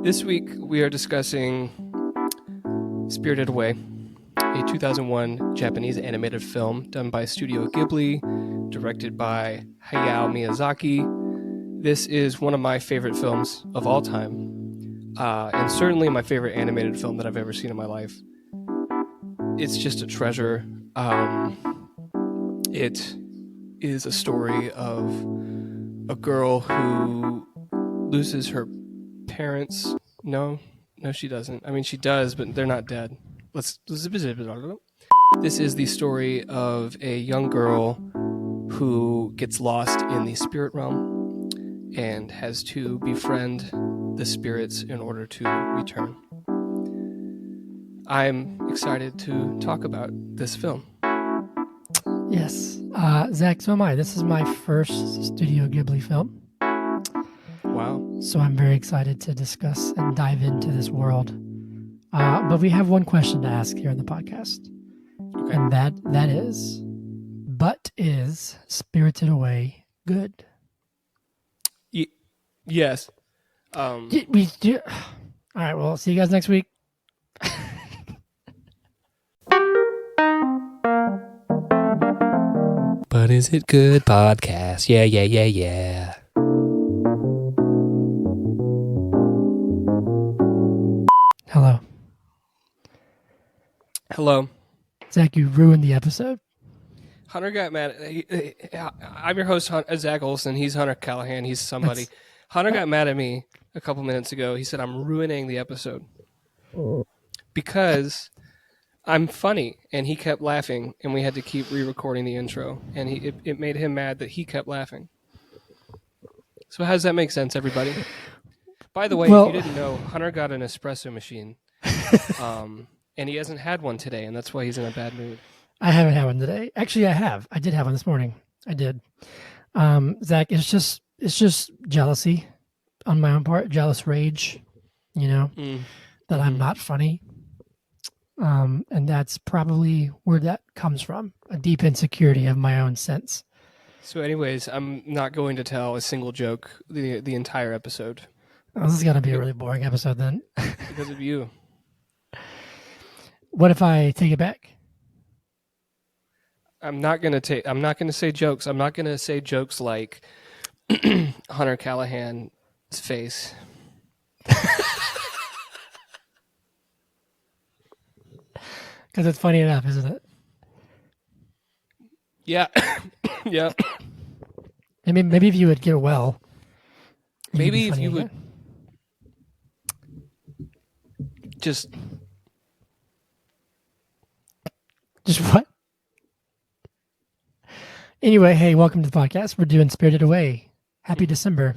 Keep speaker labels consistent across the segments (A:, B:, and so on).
A: This week we are discussing Spirited Away, a 2001 Japanese animated film done by Studio Ghibli, directed by Hayao Miyazaki. This is one of my favorite films of all time, and certainly my favorite animated film that I've ever seen in my life. It's just a treasure. It is a story of a girl who loses her parents. No, she doesn't. I mean, she does, but they're not dead. This is the story of a young girl who gets lost in the spirit realm and has to befriend the spirits in order to return. I'm excited to talk about this film.
B: Yes. Zach, so am I. This is my first Studio Ghibli film.
A: Wow.
B: So I'm very excited to discuss and dive into this world. But we have one question to ask here in the podcast.
A: Okay.
B: And that is, but is Spirited Away good?
A: Yes.
B: We do. All right, well, see you guys next week.
A: But is it good podcast? Yeah. Hello.
B: Zach, you ruined the episode.
A: Hunter got mad. I'm your host, Zach Olson. He's Hunter Callahan. He's somebody. Hunter got mad at me a couple minutes ago. He said I'm ruining the episode because I'm funny, and he kept laughing, and we had to keep re-recording the intro, and it made him mad that he kept laughing. So how does that make sense, everybody? By the way, if you didn't know, Hunter got an espresso machine, and he hasn't had one today, and that's why he's in a bad mood.
B: I haven't had one today. Actually, I have. I did have one this morning. I did. Zach, it's just jealousy on my own part, jealous rage, that I'm not funny. And that's probably where that comes from, a deep insecurity of my own sense.
A: So anyways, I'm not going to tell a single joke the entire episode.
B: Oh, this is going to be a really boring episode then.
A: Because of you.
B: What if I take it back?
A: I'm not going to say jokes. I'm not going to say jokes like Hunter Callahan's face.
B: Because it's funny enough, isn't it?
A: Yeah. Yeah.
B: I mean, maybe if you would get well.
A: Maybe if you would just
B: what? Anyway, hey, welcome to the podcast. We're doing Spirited Away. Happy December.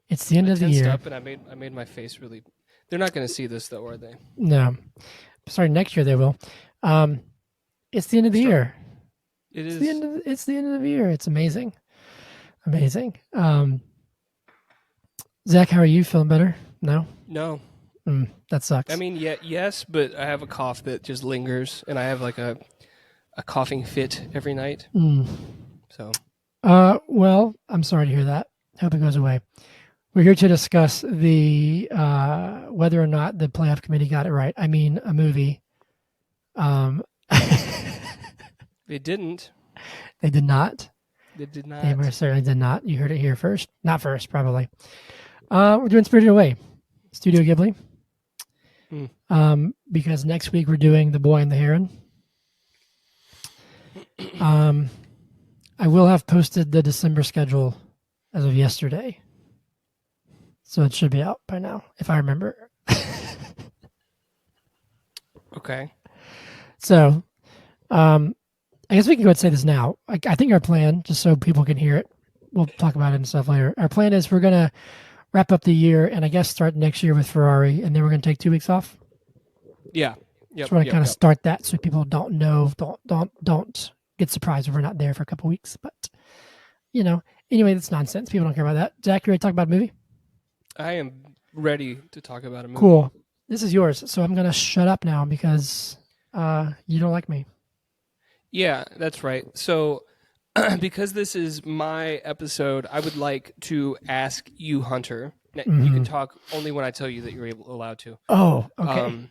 B: It's the end of the year.
A: Up and I made my face really. They're not going to see this though, are they?
B: No. Sorry, next year they will. It's the end of the year.
A: It is.
B: It's the end of the year. It's amazing. Amazing. Zach, how are you? Feeling better? No?
A: No.
B: That sucks.
A: I mean, yes, but I have a cough that just lingers, and I have like a coughing fit every night. So.
B: Well, I'm sorry to hear that. Hope it goes away. We're here to discuss the whether or not the playoff committee got it right. I mean, a movie.
A: They didn't.
B: They did not.
A: They did not.
B: They most certainly did not. You heard it here first. Not first, probably. We're doing Spirited Away, Studio Ghibli. Because next week we're doing The Boy and the Heron. I will have posted the December schedule as of yesterday. So it should be out by now, if I remember.
A: Okay.
B: So, I guess we can go ahead and say this now. I think our plan, just so people can hear it, we'll talk about it and stuff later. Our plan is we're going to wrap up the year and I guess start next year with Ferrari, and then we're going to take 2 weeks off.
A: Yeah. Yep,
B: so we're going to kind of start that so people don't know, don't get surprised if we're not there for a couple weeks. But, anyway, that's nonsense. People don't care about that. Zach, you ready to talk about a movie?
A: I am ready to talk about a movie.
B: Cool. This is yours. So I'm going to shut up now because you don't like me.
A: Yeah, that's right. So because this is my episode, I would like to ask you, Hunter, You can
B: Hmm.
A: talk only when I tell you that you're allowed to.
B: Oh, okay.
A: Um,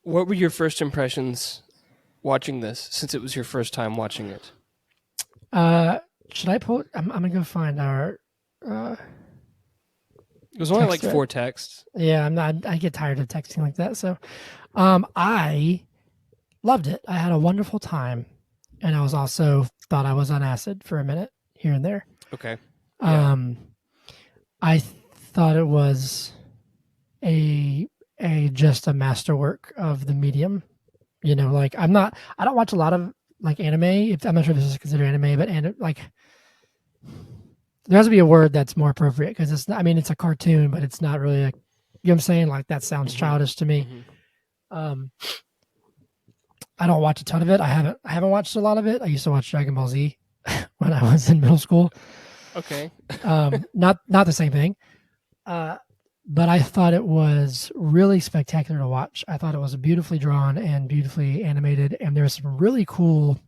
A: what were your first impressions watching this, since it was your first time watching it?
B: Uh, should I pull? I'm gonna go find our uh,
A: It was only
B: text
A: like
B: thread.
A: 4 texts.
B: Yeah, I'm not. I get tired of texting like that. So, I loved it. I had a wonderful time, and I was also thought I was on acid for a minute here and there.
A: Okay. Yeah.
B: Um, I thought it was a just a masterwork of the medium. You know, like I don't watch a lot of like anime. If I'm not sure if this is considered anime, but like there has to be a word that's more appropriate because it's not, I mean it's a cartoon, but it's not really like you know what I'm saying. Like that sounds
A: Hmm.
B: childish to me.
A: Hmm.
B: Um, I don't watch a ton of it. I haven't watched a lot of it. I used to watch Dragon Ball Z when I was in middle school.
A: Okay.
B: Not the same thing. Uh, but I thought it was really spectacular to watch. I thought it was beautifully drawn and beautifully animated, and there's some really cool,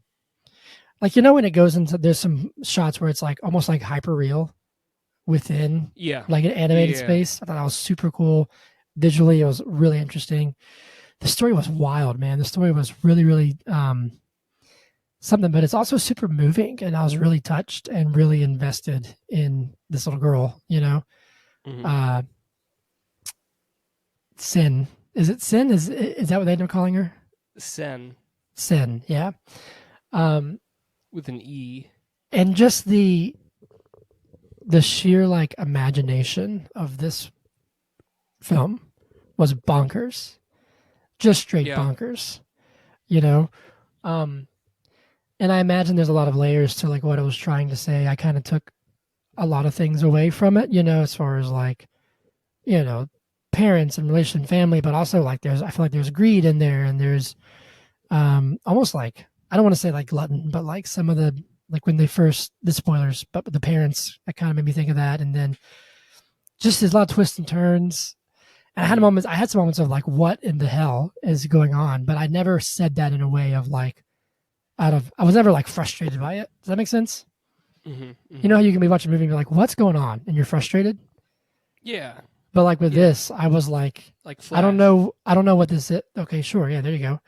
B: like you know, when it goes into there's some shots where it's like almost like hyper real within
A: Yeah.
B: like an animated
A: Yeah.
B: space. I thought that was super cool. Visually, it was really interesting. The story was wild, man. The story was really, really something, but it's also super moving, and I was really touched and really invested in this little girl. You know,
A: Hmm.
B: uh, Sin. Is it Sin? Is that what they end up calling her?
A: Sen
B: Sin. Yeah. Um,
A: with an E.
B: and just the sheer like imagination of this film was bonkers, just straight
A: Yeah.
B: bonkers. You know, um, and I imagine there's a lot of layers to like what it was trying to say. I kind of took a lot of things away from it, you know, as far as like, you know, parents and relation family, but also like I feel like there's greed in there and there's almost like I don't want to say like glutton, but like some of like when they first the spoilers, but the parents that kind of made me think of that, and then just there's a lot of twists and turns. And
A: Hmm.
B: I had some moments of like, what in the hell is going on? But I never said that in a way of like I was never like frustrated by it. Does that make sense?
A: Hmm.
B: You
A: Hmm.
B: know how you can be watching a movie and be like, what's going on? And you're frustrated.
A: Yeah.
B: But like with
A: Yeah.
B: this, I was like,
A: Like Flash.
B: I don't know what this is. Okay, sure. Yeah, there you go.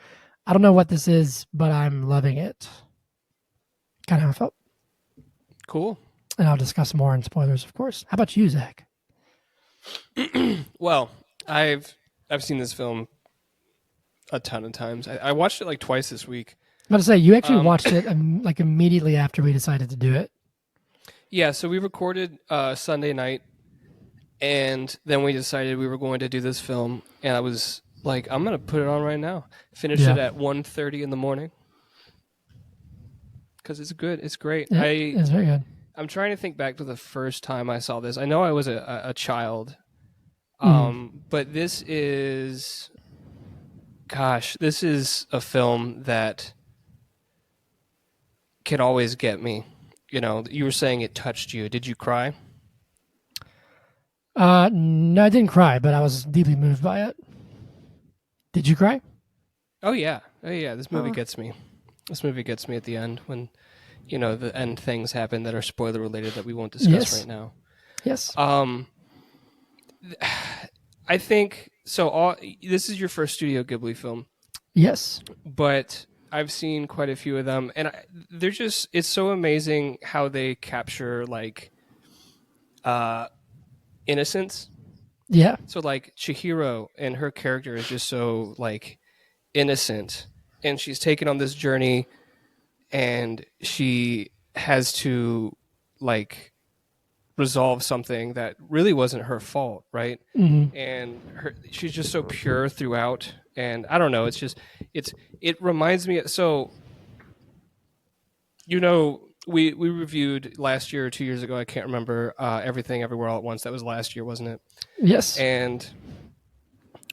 B: I don't know what this is, but I'm loving it. Kind of how I felt.
A: Cool.
B: And I'll discuss more in spoilers, of course. How about you, Zach?
A: Well, I've seen this film a ton of times. I watched it like twice this week.
B: I'm about to say, you actually
A: Um,
B: watched it like immediately after we decided to do it.
A: yeah, so we recorded Sunday night, and then we decided we were going to do this film, and I was like, I'm gonna put it on right now. Finished
B: Yeah.
A: it at 1:30 in the morning because it's good. It's great.
B: Yeah, it's very good.
A: I'm trying to think back to the first time I saw this. I know I was a child,
B: Mm.
A: but this is a film that can always get me. You know, you were saying it touched you. Did you cry?
B: No, I didn't cry, but I was deeply moved by it. Did you cry?
A: Oh yeah, oh yeah. This movie
B: Uh,
A: gets me. This movie gets me at the end when, the end things happen that are spoiler related that we won't discuss
B: yes.
A: right now.
B: Yes.
A: Um, I think so. This is your first Studio Ghibli film,
B: Yes.
A: but I've seen quite a few of them, and they're just—it's so amazing how they capture like uh, innocence.
B: Yeah.
A: So like Chihiro and her character is just so like innocent, and she's taken on this journey, and she has to like resolve something that really wasn't her fault, right?
B: Hmm.
A: And she's just so pure throughout, and I don't know, it reminds me. So we reviewed last year or 2 years ago, I can't remember, Everything Everywhere All at Once. That was last year, wasn't it?
B: Yes.
A: And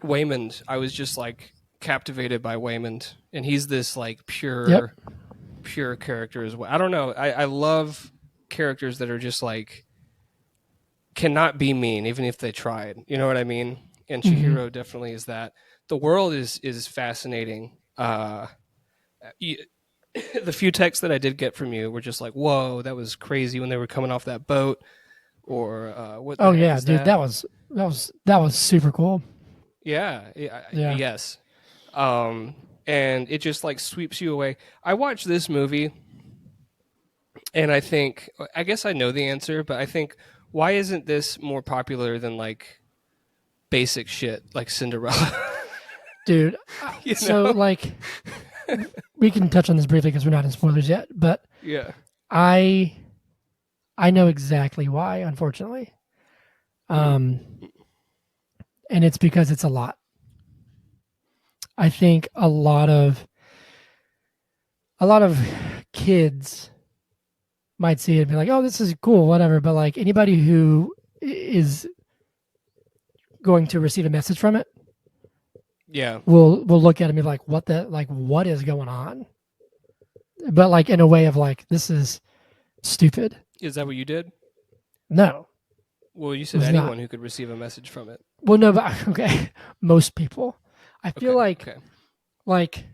A: Waymond, I was just like captivated by Waymond, and he's this like
B: Yep.
A: pure character as well. I don't know, I love characters that are just like cannot be mean even if they tried. You know what I mean? And
B: Hmm.
A: Chihiro definitely is that. The world is fascinating. You, the few texts that I did get from you were just like, "Whoa, that was crazy!" When they were coming off that boat, or what the
B: Oh
A: heck
B: yeah,
A: is
B: dude,
A: that?
B: that was super cool. Yeah.
A: Yes. And it just like sweeps you away. I watched this movie and I guess I know the answer, but I think why isn't this more popular than like basic shit like Cinderella?
B: Dude,
A: You
B: so
A: know?
B: like we can touch on this briefly because we're not in spoilers yet, but
A: Yeah.
B: I I know exactly why, unfortunately.
A: Hmm.
B: Um and it's because it's a lot. I think a lot of kids might see it and be like, "Oh, this is cool, whatever." But like anybody who is going to receive a message from it
A: Yeah.
B: will look at it and be like, what is going on?" But like in a way of like, this is stupid.
A: Is that what you did?
B: No,
A: Well, you
B: it
A: said
B: was not.
A: anyone who could receive a message from it.
B: Well, no, but okay, most people. I feel
A: Okay. Okay.
B: like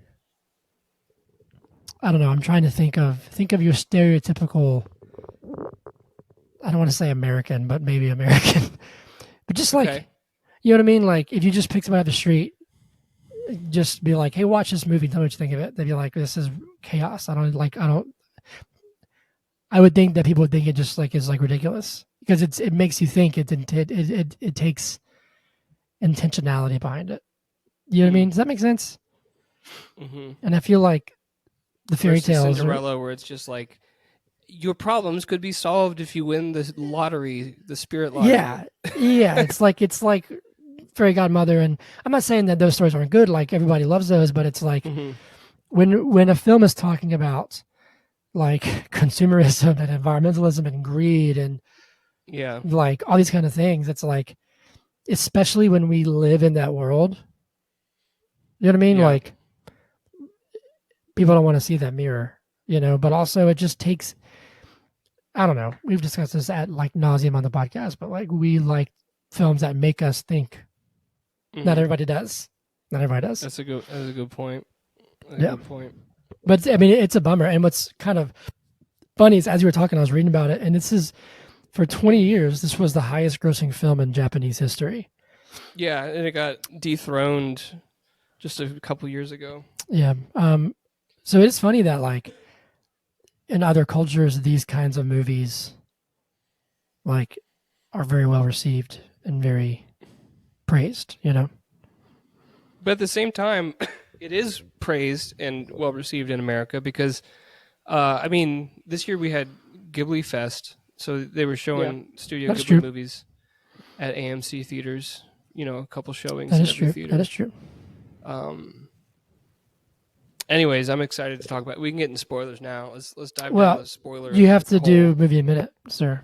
B: I don't know. I'm trying to think of your stereotypical. I don't want to say American, but maybe American. But just like
A: Okay.
B: you know what I mean. Like if you just pick somebody off the street, just be like, "Hey, watch this movie. Tell me what you think of it." They'd be like, "This is chaos. I don't like. I don't." I would think that people would think it just like is like ridiculous because it makes you think it takes intentionality behind it. You know what I
A: Mm.
B: mean? Does that make sense?
A: Hmm.
B: And I feel like the fairy
A: Versus
B: tales are
A: Cinderella, where it's just like your problems could be solved if you win the lottery, the spirit lottery.
B: yeah, yeah. It's like fairy godmother, and I'm not saying that those stories aren't good. Like everybody loves those, but it's like
A: Hmm.
B: when a film is talking about like consumerism and environmentalism and greed and
A: Yeah.
B: like all these kind of things, it's like especially when we live in that world. You know what I mean?
A: Yeah.
B: Like people don't want to see that mirror, you know, but also it just takes I don't know. We've discussed this at like nauseum on the podcast, but like we like films that make us think. Not
A: Hmm.
B: everybody does. Not everybody does.
A: That's a good point. That's a
B: Yeah.
A: good point.
B: But I mean it's a bummer. And what's kind of funny is as you were talking, I was reading about it, and this is for 20 years, this was the highest grossing film in Japanese history.
A: Yeah, and it got dethroned just a couple years ago.
B: Yeah. So it's funny that like in other cultures these kinds of movies like are very well received and very praised, you know.
A: But at the same time, it is praised and well received in America because, I mean, this year we had Ghibli Fest, so they were
B: Yeah.
A: showing Studio
B: That's
A: Ghibli
B: true.
A: movies at AMC theaters. You know, a couple showings
B: That
A: in
B: is
A: every
B: true. That
A: theater.
B: is true.
A: Um, Anyways, I'm excited to talk about. We can get into spoilers now. Let's dive down
B: Well,
A: the spoiler
B: you have to
A: hole.
B: do movie a minute, sir.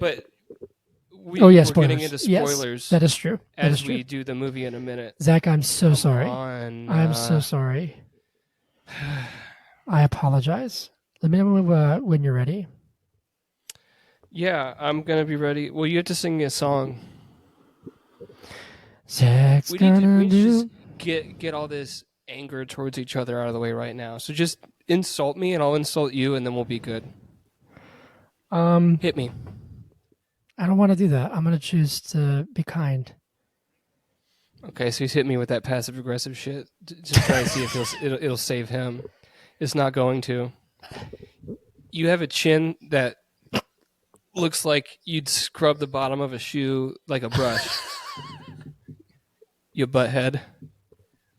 A: But
B: Oh yeah,
A: we're getting
B: spoilers.
A: into
B: Yes,
A: spoilers
B: that is true. That is
A: as
B: true.
A: we do the movie in a minute.
B: Zach, I'm so
A: Come
B: sorry.
A: on.
B: I'm so sorry. I apologize. Let me know when you're ready.
A: Yeah, I'm gonna be ready. Well, you have to sing me a song.
B: Zach's
A: We
B: gonna
A: need to just
B: do.
A: get all this anger towards each other out of the way right now. So just insult me and I'll insult you and then we'll be good. Hit me.
B: I don't want to do that. I'm gonna choose to be kind.
A: Okay, so he's hit me with that passive aggressive shit. Just try to see if it'll save him. It's not going to. You have a chin that looks like you'd scrub the bottom of a shoe like a brush. You butthead.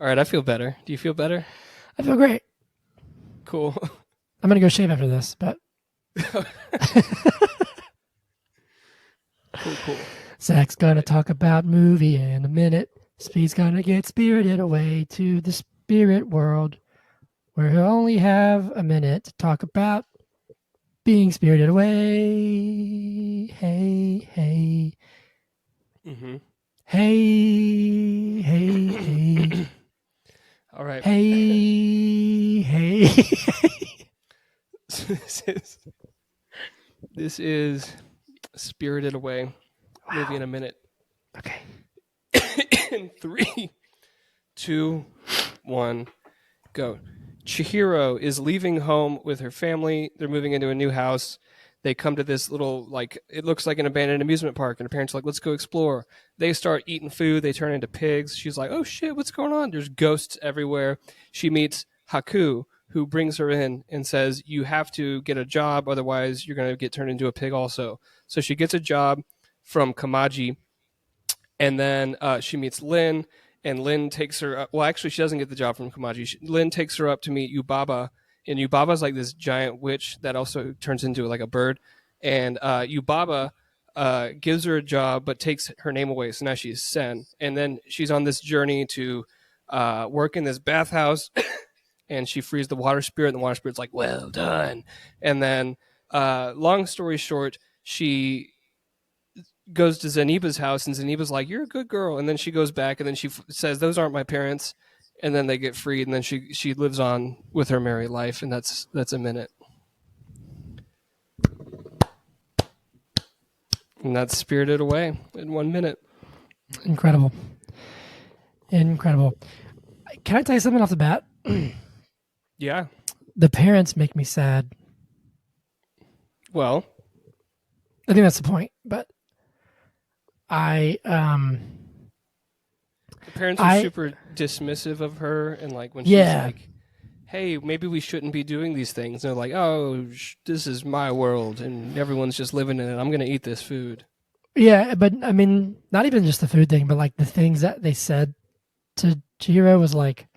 A: All right, I feel better. Do you feel better?
B: I feel great.
A: Cool.
B: I'm gonna go shave after this, but
A: Cool.
B: Zach's gonna talk about movie in a minute. Speed's gonna get spirited away to the spirit world, where he'll only have a minute to talk about being spirited away. Hey, hey,
A: Mm-hmm.
B: hey, hey, hey,
A: All right.
B: hey, hey.
A: This is Spirited Away. Movie in a minute.
B: Okay.
A: In 3, 2, 1, go. Chihiro is leaving home with her family. They're moving into a new house. They come to this little, like, it looks like an abandoned amusement park, and her parents are like, let's go explore. They start eating food. They turn into pigs. She's like, oh shit, what's going on? There's ghosts everywhere. She meets Haku, who brings her in and says, you have to get a job, otherwise you're going to get turned into a pig also. So she gets a job from Kamaji, and then she meets Lin, and Lin takes her up. Well, actually, she doesn't get the job from Kamaji. Lin takes her up to meet Yubaba, and Yubaba's like this giant witch that also turns into like a bird. And Yubaba gives her a job, but takes her name away. So now she's Sen. And then she's on this journey to work in this bathhouse, and she frees the water spirit, and the water spirit's like, well done. And then, long story short, she goes to Zeniba's house, and Zeniba's like, you're a good girl. And then she goes back, and then she says, those aren't my parents. And then they get freed, and then she lives on with her merry life, and that's a minute. And that's Spirited Away in 1 minute.
B: Incredible. Incredible. Can I tell you something off the bat?
A: Yeah.
B: The parents make me sad.
A: Well,
B: I think that's the point. But the
A: parents are super dismissive of her, and like when she's like, hey, maybe we shouldn't be doing these things, and they're like, oh, this is my world, and everyone's just living in it. I'm going to eat this food.
B: Yeah, but I mean, not even just the food thing, but like the things that they said to Chihiro was like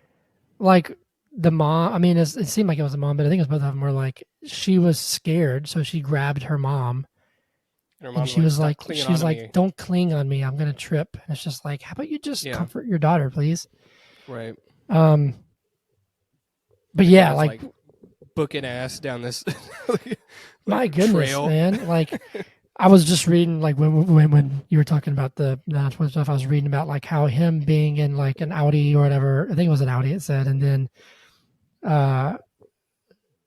B: the mom. I mean, it seemed like it was the mom, but I think it was both of them were like, she was scared, so she grabbed her mom. And she was like, don't cling on me. I'm going to trip. And it's just like, how about you just comfort your daughter, please?
A: Right.
B: But yeah, like
A: booking ass down this.
B: My goodness,
A: trail.
B: Man. Like, I was just reading, like when you were talking about the Twitter stuff, I was reading about like how him being in like an Audi or whatever, I think it was an Audi it said. And then,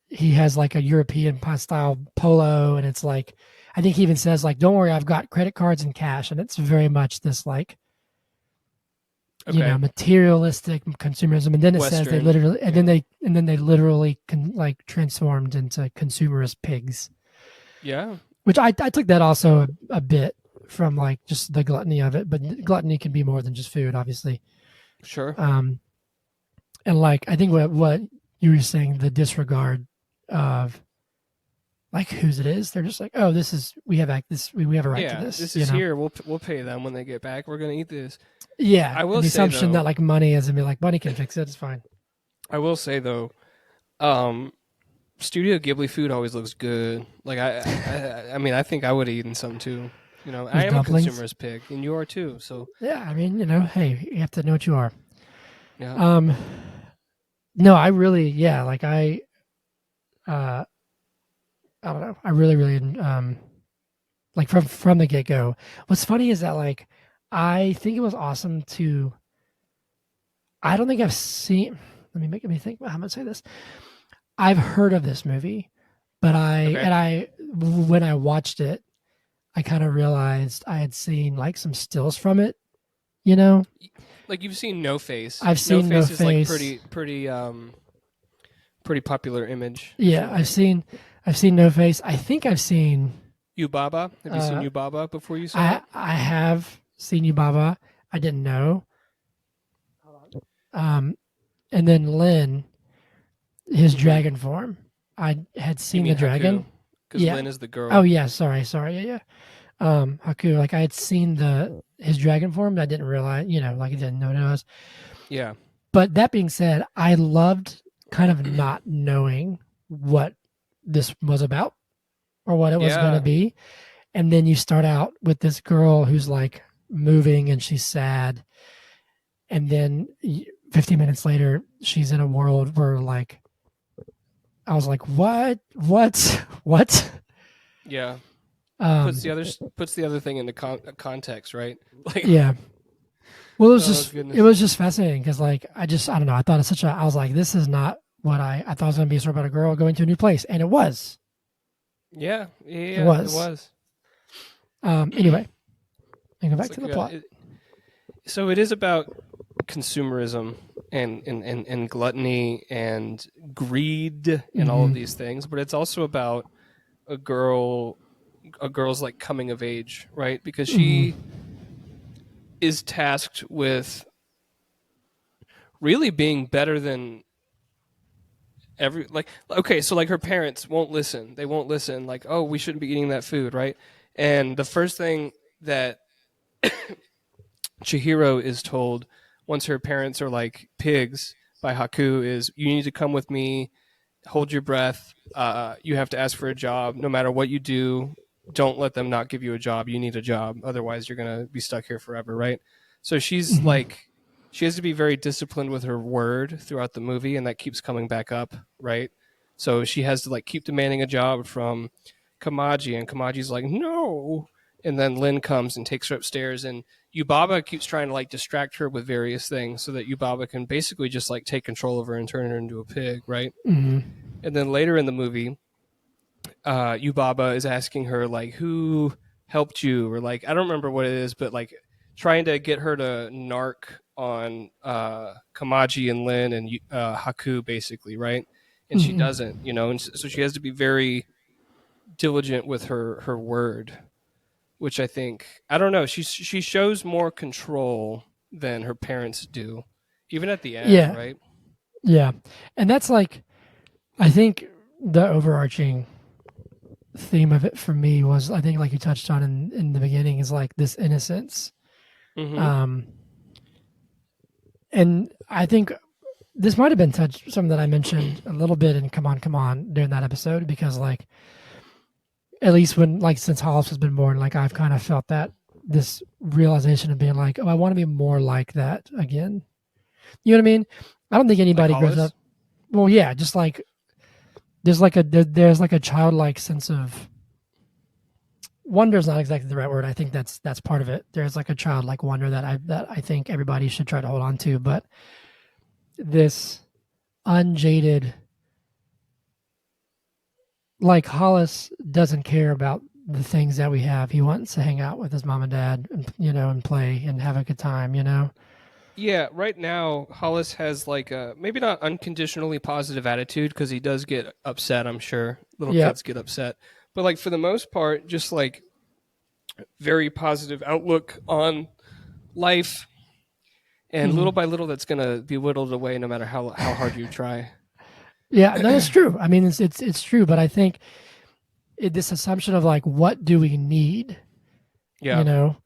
B: he has like a European style polo, and it's like, I think he even says like, don't worry, I've got credit cards and cash. And it's very much this like, materialistic consumerism. And then it says they literally, and then they literally like transformed into consumerist pigs.
A: Yeah.
B: Which I took that also a bit from like just the gluttony of it, but gluttony can be more than just food, obviously.
A: Sure.
B: And like, I think what you were saying, the disregard of like whose it is, they're just like, oh, this is, we have a right to this.
A: This is here. We'll pay them when they get back. We're gonna eat this.
B: Yeah,
A: I will
B: the
A: say,
B: assumption
A: though,
B: that like money is gonna be like, money can fix it. It's fine.
A: I will say though, Studio Ghibli food always looks good. Like I mean, I think I would have eaten some too. You know, I am
B: dumplings.
A: A consumerist pig, and you are too. So
B: yeah, I mean, hey, you have to know what you are.
A: Yeah.
B: No, I really, like I don't know. I really, like from the get go. What's funny is that like I think it was awesome to. I don't think I've seen. Let me think. How am I gonna say this? I've heard of this movie, but when I watched it, I kind of realized I had seen like some stills from it. You know,
A: like you've seen No Face.
B: I've seen No Face.
A: Is like pretty popular image.
B: Yeah,
A: so.
B: I've seen No Face. I think I've seen
A: Yubaba. Have you seen Yubaba before you saw it?
B: I have seen Yubaba. I didn't know. And then Lin, his dragon form. I had seen the dragon.
A: Because Lin is the girl.
B: Oh yeah, sorry, yeah. Haku, like I had seen his dragon form, but I didn't realize, like I didn't know what it was.
A: Yeah.
B: But that being said, I loved kind of not knowing what this was about or what it was going to be. And then you start out with this girl who's like moving and she's sad. And then 15 minutes later, she's in a world where like, I was like, what?
A: Yeah. Puts the other thing into context, right? Like,
B: yeah. Well, it was just fascinating because like, I don't know. I thought it's I was like, this is not what I thought it was going to be a story about a girl going to a new place. And it was.
A: Yeah. It was.
B: Anyway, I go back to the plot.
A: So it is about consumerism and gluttony and greed and all of these things, but it's also about a girl's like coming of age, right? Because
B: Hmm.
A: she is tasked with really being better than every like okay, so like her parents won't listen. They won't listen like, "Oh, we shouldn't be eating that food," right? And the first thing that Chihiro is told once her parents are like pigs by Haku is you need to come with me, hold your breath. You have to ask for a job. No matter what you do, don't let them not give you a job. You need a job. Otherwise, you're going to be stuck here forever, right? So she's
B: Hmm.
A: like, she has to be very disciplined with her word throughout the movie, and that keeps coming back up, right? So she has to like keep demanding a job from Kamaji, and Kamaji's like, no. And then Lin comes and takes her upstairs, and Yubaba keeps trying to like distract her with various things so that Yubaba can basically just like take control of her and turn her into a pig, right?
B: Hmm.
A: And then later in the movie, Yubaba is asking her like, "Who helped you?" or like, I don't remember what it is, but like trying to get her to narc on Kamaji and Lin and Haku, basically, right? And she
B: Hmm.
A: doesn't, you know, and so she has to be very diligent with her word, which I think I don't know. She shows more control than her parents do, even at the end,
B: Yeah,
A: right?
B: yeah, and that's like I think the overarching theme of it for me was I think like you touched on in the beginning is like this innocence.
A: Mm-hmm.
B: Um, and I think this might have been touched something that I mentioned a little bit in Come On during that episode because like at least when like since Hollis has been born, like I've kind of felt that this realization of being like, oh, I want to be more like that again. You know what I mean? I don't think
A: Like
B: anybody grows up.
A: Hollis.
B: Well, yeah, just like there's like a childlike sense of wonder is not exactly the right word. I think that's part of it. There's like a childlike wonder that I think everybody should try to hold on to. But this unjaded, like Hollis doesn't care about the things that we have. He wants to hang out with his mom and dad, and and play and have a good time.
A: Yeah, right now Hollis has like a maybe not unconditionally positive attitude because he does get upset, I'm sure. Little
B: Yep.
A: kids get upset. But like for the most part, just like very positive outlook on life and
B: Hmm.
A: little by little that's gonna be whittled away no matter how hard you try.
B: Yeah, no, that's true. I mean, it's true, but I think this assumption of like, what do we need? You
A: Yeah.
B: know,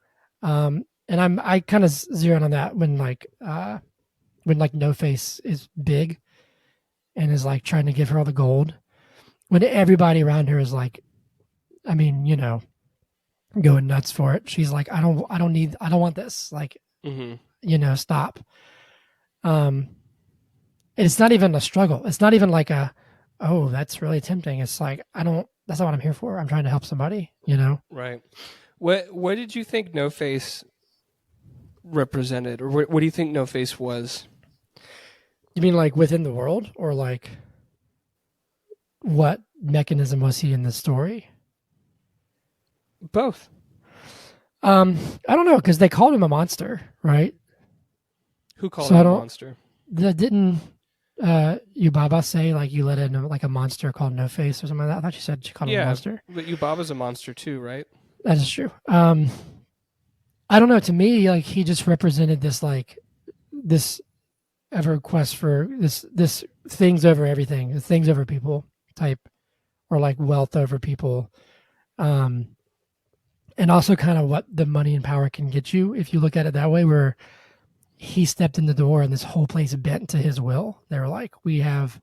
B: and I kind of zero in on that when like No Face is big and is like trying to give her all the gold when everybody around her is like, I mean, going nuts for it. She's like, I don't want this. Like,
A: Hmm.
B: stop. Um, it's not even a struggle. It's not even like oh, that's really tempting. It's like, that's not what I'm here for. I'm trying to help somebody.
A: Right. What did you think No Face represented, or what do you think No Face was?
B: You mean like within the world or like what mechanism was he in the story?
A: Both.
B: Um, I don't know because they called him a monster, right?
A: Who called
B: So
A: him
B: I
A: a
B: don't.
A: monster?
B: That didn't Yubaba say like you let in like a monster called No Face or something like that? I thought she said she called him a
A: Yeah,
B: monster.
A: but Yubaba's a monster too, right?
B: That is true. I don't know. To me, like he just represented this like this ever quest for this things over everything, things over people type, or like wealth over people. Um, and also kind of what the money and power can get you if you look at it that way. Where he stepped in the door and this whole place bent to his will. They were like, "We have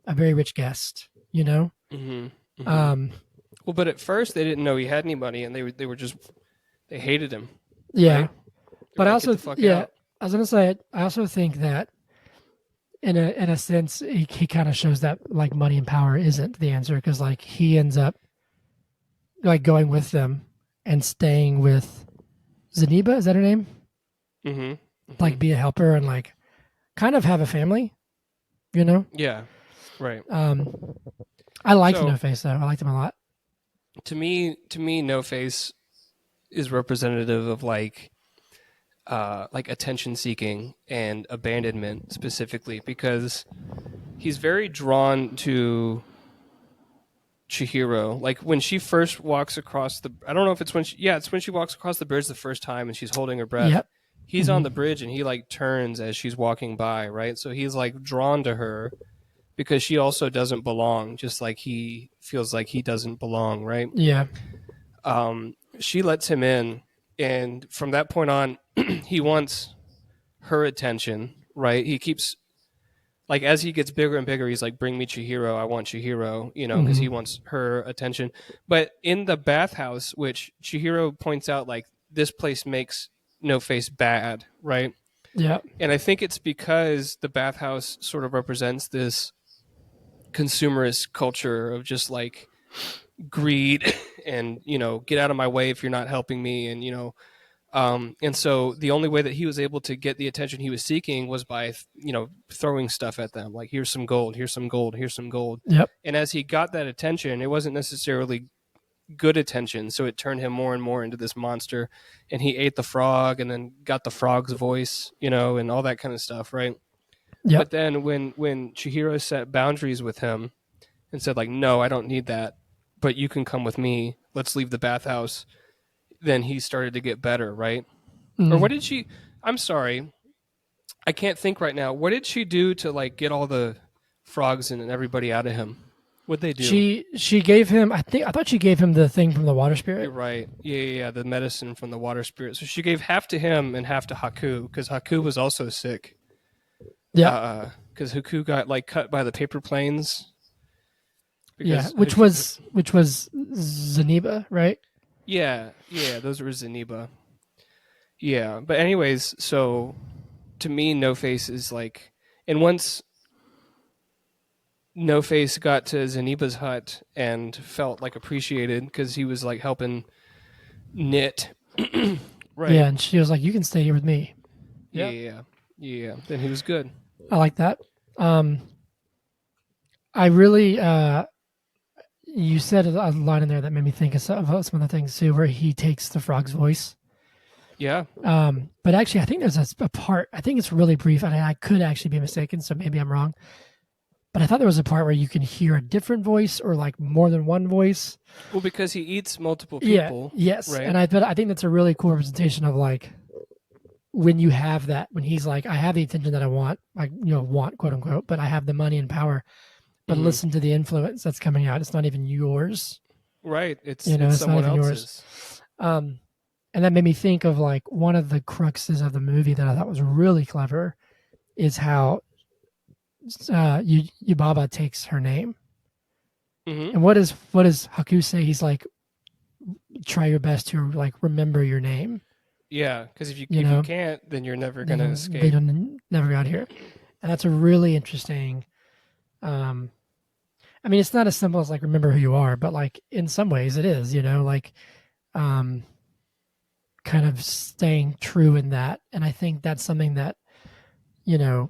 B: a very rich guest," you know.
A: Hmm. Hmm.
B: Um,
A: Well, but at first they didn't know he had any money, and they were just they hated him,
B: yeah,
A: right? They were
B: but I
A: like, "Get
B: also
A: the fuck
B: yeah,
A: out."
B: I was gonna say I also think that in a sense he kind of shows that like money and power isn't the answer because like he ends up like going with them and staying with Zaniba. Is that her name?
A: Hmm. Hmm.
B: Like be a helper and like kind of have a family. You know.
A: Yeah, right.
B: Um, I liked No
A: So
B: Face though. I liked him a lot.
A: to me, No Face is representative of like attention seeking and abandonment specifically because he's very drawn to Chihiro. Like when she first walks across the, I don't know if it's when she, yeah, it's when she walks across the bridge the first time and she's holding her breath.
B: Yep.
A: He's on the bridge and he like turns as she's walking by, right? So he's like drawn to her because she also doesn't belong, just like he feels like he doesn't belong, right?
B: Yeah.
A: She lets him in, and from that point on, he wants her attention, right? He keeps like as he gets bigger and bigger, he's like, "Bring me Chihiro. I want Chihiro," you know, because he wants her attention. But in the bathhouse, which Chihiro points out, like this place makes No Face bad, right?
B: Yeah.
A: And I think it's because the bathhouse sort of represents this consumerist culture of just like greed and get out of my way if you're not helping me, and so the only way that he was able to get the attention he was seeking was by throwing stuff at them, like here's some gold, here's some gold, here's some gold.
B: Yep.
A: And as he got that attention, it wasn't necessarily good attention, so it turned him more and more into this monster, and he ate the frog and then got the frog's voice, and all that kind of stuff, right?
B: Yep.
A: But then when Chihiro set boundaries with him and said like, no, I don't need that, but you can come with me, let's leave the bathhouse, then he started to get better, right? Or what did she, I'm sorry, I can't think right now, what did she do to like get all the frogs and everybody out of him? What'd they do?
B: She gave him, I thought she gave him the thing from the water spirit.
A: You're right. Yeah, the medicine from the water spirit. So she gave half to him and half to Haku, because Haku was also sick.
B: Yeah.
A: Because Haku got like cut by the paper planes.
B: Yeah, which was Zaniba, right?
A: Yeah, those were Zaniba. Yeah, but anyways, so to me, No Face is like, and once No Face got to Zaniba's hut and felt like appreciated because he was like helping knit, right?
B: Yeah, and she was like, "You can stay here with me."
A: Yeah. Then he was good.
B: I like that. I really, you said a line in there that made me think of some of the things too, where he takes the frog's voice.
A: Yeah.
B: But actually, I think there's a part. I think it's really brief, and I could actually be mistaken, so maybe I'm wrong. But I thought there was a part where you can hear a different voice or like more than one voice.
A: Well, because he eats multiple people.
B: Yeah. Yes.
A: Right?
B: And I think that's a really cool representation of like when you have that, when he's like, I have the attention that I want, like, want, quote unquote, but I have the money and power. But listen to the influence that's coming out. It's not even yours.
A: Right. It's
B: not
A: someone
B: even
A: else's.
B: Yours. And that made me think of like one of the cruxes of the movie that I thought was really clever is how Yubaba takes her name. And what does Haku say? He's like, try your best to like remember your name.
A: Yeah, because if you can't, then you're never going to escape.
B: They never got here. And that's a really interesting. I mean, it's not as simple as like remember who you are, but like in some ways it is. Like kind of staying true in that. And I think that's something that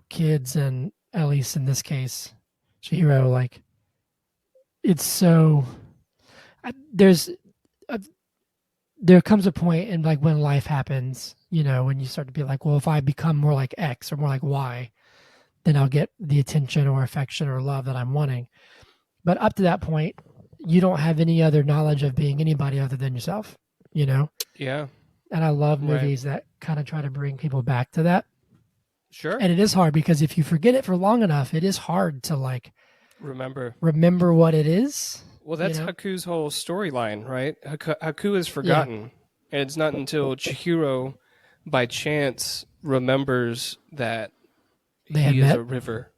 B: kids, and at least in this case, Chihiro, like it's so there comes a point in like when life happens, when you start to be like, well, if I become more like X or more like Y, then I'll get the attention or affection or love that I'm wanting. But up to that point, you don't have any other knowledge of being anybody other than yourself, Yeah. And I love movies that kind of try to bring people back to that.
A: Sure.
B: And it is hard because if you forget it for long enough, it is hard to like
A: remember
B: what it is.
A: Well, that's Haku's whole storyline, right? Haku is forgotten. And it's not until Chihiro, by chance, remembers that he is a river.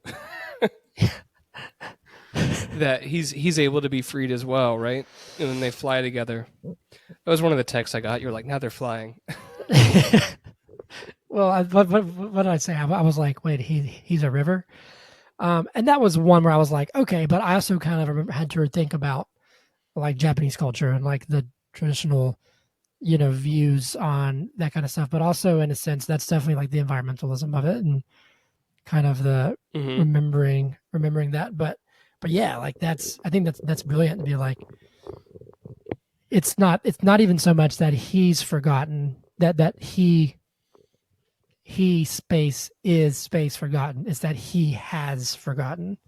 A: That he's able to be freed as well, right? And then they fly together. That was one of the texts I got. You were like, now they're flying.
B: Well, what did I say? I was like, wait, he's a river? And that was one where I was like, okay, but I also kind of had to think about like Japanese culture and like the traditional, views on that kind of stuff. But also in a sense, that's definitely like the environmentalism of it and kind of the remembering that. But yeah, like I think that's brilliant to be like, it's not even so much that he's forgotten, that he space is space forgotten. It's that he has forgotten.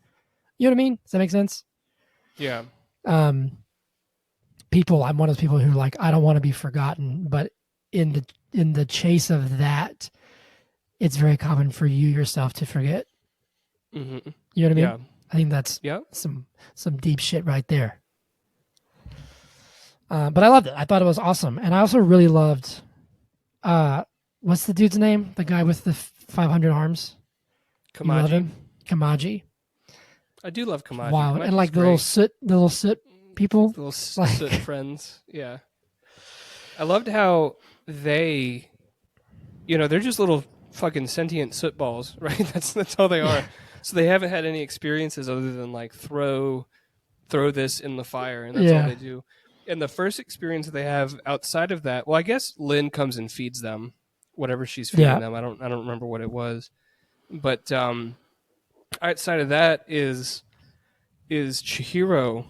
B: You know what I mean? Does that make sense?
A: Yeah.
B: um, people. I'm one of those people who like I don't want to be forgotten, but in the chase of that, it's very common for you yourself to forget.
A: Mm-hmm.
B: You know what I mean?
A: Yeah.
B: I think that's
A: Yep.
B: some deep shit right there. But I loved it. I thought it was awesome, and I also really loved uh, what's the dude's name? The guy with the 500 arms. You love
A: Kamaji.
B: him, Kamaji.
A: I do love Kamaji.
B: Wow, and
A: Kamaji's
B: like
A: great.
B: the little soot people.
A: Little
B: Like,
A: soot friends. Yeah. I loved how they, they're just little fucking sentient soot balls, right? That's all they
B: yeah,
A: are. So they haven't had any experiences other than like throw this in the fire, and that's all
B: yeah,
A: they do. And the first experience they have outside of that, well, I guess Lynn comes and feeds them, whatever she's feeding
B: yeah.
A: them. I don't remember what it was, but outside of that is Chihiro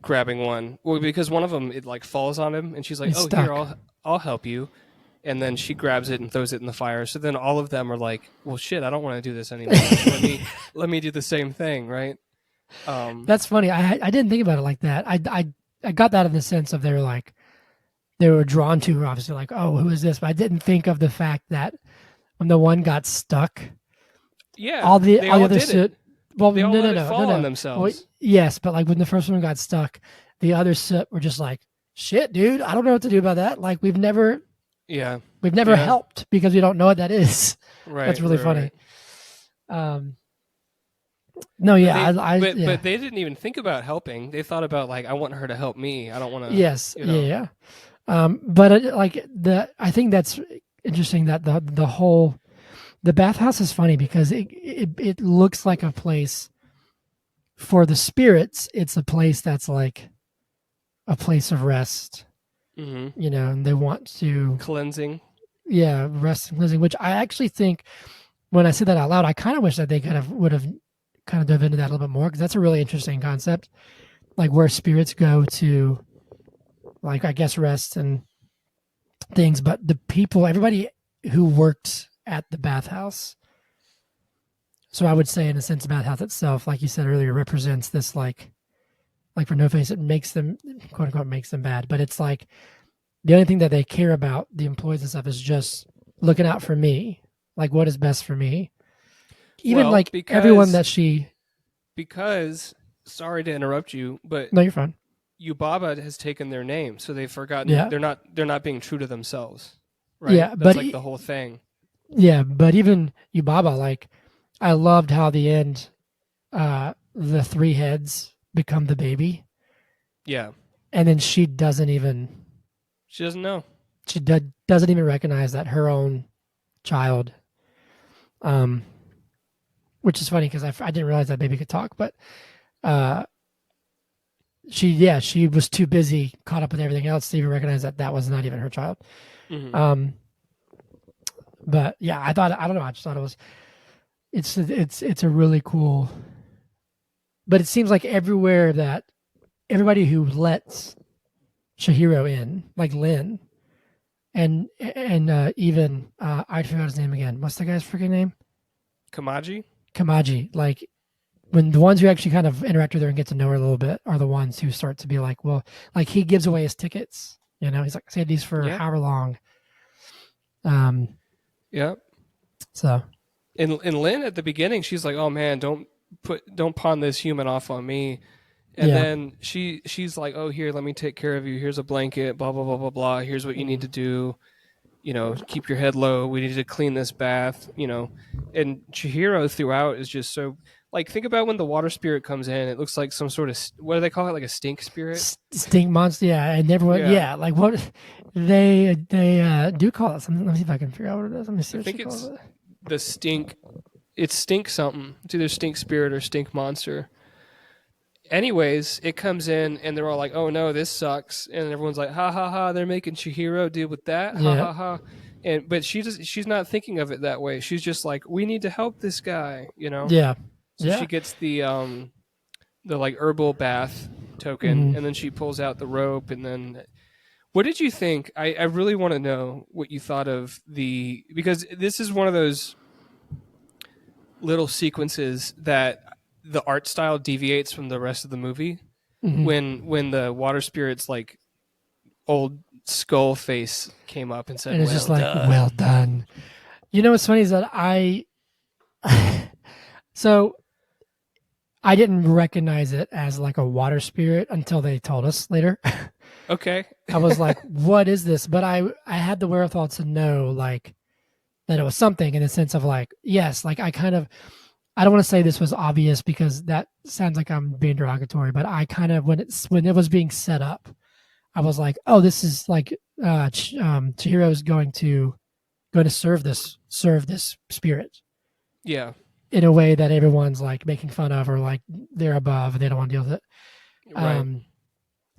A: grabbing one. Well, because one of them it like falls on him, and she's like,
B: He's
A: "Oh, here,
B: stuck.
A: I'll help you." And then she grabs it and throws it in the fire. So then all of them are like, "Well, shit, I don't want to do this anymore. Let me do the same thing, right?"
B: That's funny. I didn't think about it like that. I got that in the sense of they were drawn to her, obviously like, oh, who is this? But I didn't think of the fact that when the one got stuck,
A: Yeah, they
B: all the
A: all
B: other
A: did it.
B: soot. Well,
A: They all
B: no,
A: let
B: no,
A: it
B: no, no,
A: fall on
B: no. Well,
A: themselves.
B: yes, but like when the first one got stuck, the other soot were just like, shit, dude, I don't know what to do about that. Like
A: Yeah,
B: we've never
A: yeah,
B: helped because we don't know what that is. That's
A: right,
B: really
A: right,
B: funny.
A: right.
B: Um, no,
A: But
B: yeah,
A: they,
B: yeah,
A: but they didn't even think about helping. They thought about like, I want her to help me. I don't want to,
B: yes, yeah, yeah. But like I think that's interesting that the bathhouse is funny because it looks like a place for the spirits. It's a place that's like a place of rest,
A: hmm
B: and they want to,
A: cleansing.
B: yeah, rest and cleansing. Which I actually think when I say that out loud, I kind of wish that they would have kind of dove into that a little bit more because that's a really interesting concept, like where spirits go to, like I guess rest and things. But the people, everybody who worked at the bathhouse. So I would say, in a sense, the bathhouse itself, like you said earlier, represents this like for no face, it makes them quote unquote makes them bad. But it's like the only thing that they care about, the employees and stuff, is just looking out for me, like what is best for me. Even
A: Well,
B: like everyone that she.
A: because sorry to interrupt you, but
B: No, you're fine.
A: Yubaba has taken their name, so they've forgotten
B: Yeah,
A: they're not being true to themselves, right?
B: yeah,
A: That's like the whole thing.
B: yeah, but even Yubaba, like I loved how the end, the three heads become the baby,
A: Yeah,
B: and then she doesn't even
A: she doesn't know.
B: doesn't even recognize that her own child. Um, which is funny because I didn't realize that baby could talk, but uh, she was too busy caught up with everything else to even recognize that that was not even her child.
A: hmm
B: Um, but yeah, I don't know, I just thought it was it's a really cool. But it seems like everywhere that everybody who lets Chihiro in, like Lin, and even I forgot his name again. What's the guy's freaking name?
A: Kamaji.
B: Kamaji. Like when the ones who actually kind of interact with her and get to know her a little bit are the ones who start to be like, well, like he gives away his tickets. He's like, say these for
A: Yeah,
B: however long. Um,
A: yeah.
B: so
A: And Lynn at the beginning, she's like, "Oh man, don't pawn this human off on me." And
B: yeah,
A: then she's like, "Oh here, let me take care of you. Here's a blanket. Blah blah blah blah blah. Here's what you need
B: mm,
A: to do. Keep your head low. We need to clean this bath. And Chihiro throughout is just so like think about when the water spirit comes in. It looks like some sort of what do they call it? Like a stink spirit.
B: stink monster. Yeah, and everyone.
A: Yeah,
B: Yeah, like what they do call it something. Let me see if I can figure out what it is. Let me see
A: I
B: what she
A: think
B: calls
A: it's
B: it.
A: the stink. It's stink something. It's either stink spirit or stink monster. Anyways, it comes in and they're all like, "Oh no, this sucks," and everyone's like, "Ha ha ha!" They're making Chihiro deal with that. Ha
B: Yeah,
A: ha ha! But she's not thinking of it that way. She's just like, "We need to help this guy."
B: yeah,
A: So
B: yeah.
A: she gets the like herbal bath token,
B: Mm.
A: and then she pulls out the rope, and then what did you think? I really want to know what you thought of because this is one of those little sequences that the art style deviates from the rest of the movie.
B: Mhm.
A: when the water spirit's like old skull face came up and said,
B: And it's
A: "Well
B: just like,
A: done."
B: well done. You know what's funny is that so I didn't recognize it as like a water spirit until they told us later.
A: Okay.
B: I was like, what is this? But I had the wherewithal to know like that it was something in the sense of like, yes, like I don't want to say this was obvious because that sounds like I'm being derogatory, but I kind of when it was being set up, I was like, oh, this is like Chihiro is going to serve this spirit
A: Yeah.
B: in a way that everyone's like making fun of or like they're above and they don't want to deal with it.
A: Right.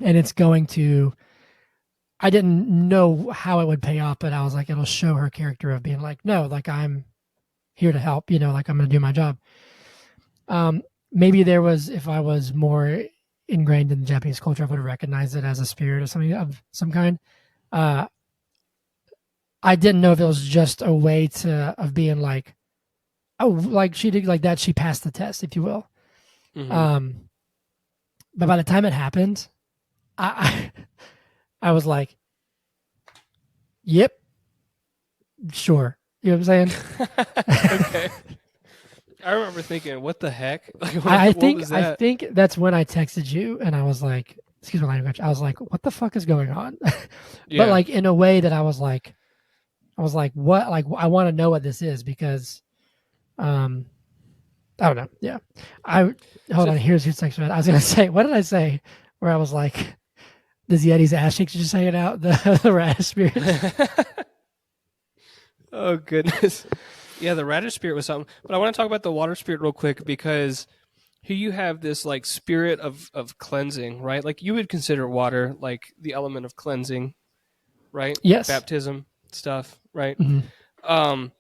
B: And it's going to. I didn't know how it would pay off, but I was like, it'll show her character of being like, no, like I'm here to help, like I'm going to do my job. Maybe there was, if I was more ingrained in Japanese culture, I would have recognized it as a spirit or something of some kind. Uh, I didn't know if it was just a way of being like, oh, like she did like that. She passed the test, if you will.
A: Mm-hmm.
B: But by the time it happened, I I was like, yep, sure. You know what I'm saying?
A: Okay. I remember thinking, "What the heck? Like, what was
B: I
A: that?"
B: think that's when I texted you and I was like, excuse my language. I was like, what the fuck is going on? But
A: Yeah.
B: like in a way that I was like, what? Like I want to know what this is because, um, I don't know. Yeah, I hold
A: So
B: on. Here's your text. I was gonna say, what did I say? Where I was like, this Yeti's ass cheeks just hanging out the rat spirit.
A: oh goodness. Yeah, the radish spirit was something. But I want to talk about the water spirit real quick because here you have this like spirit of cleansing, right? Like you would consider water like the element of cleansing, right?
B: Yes.
A: Baptism stuff, right?
B: Hmm.
A: Um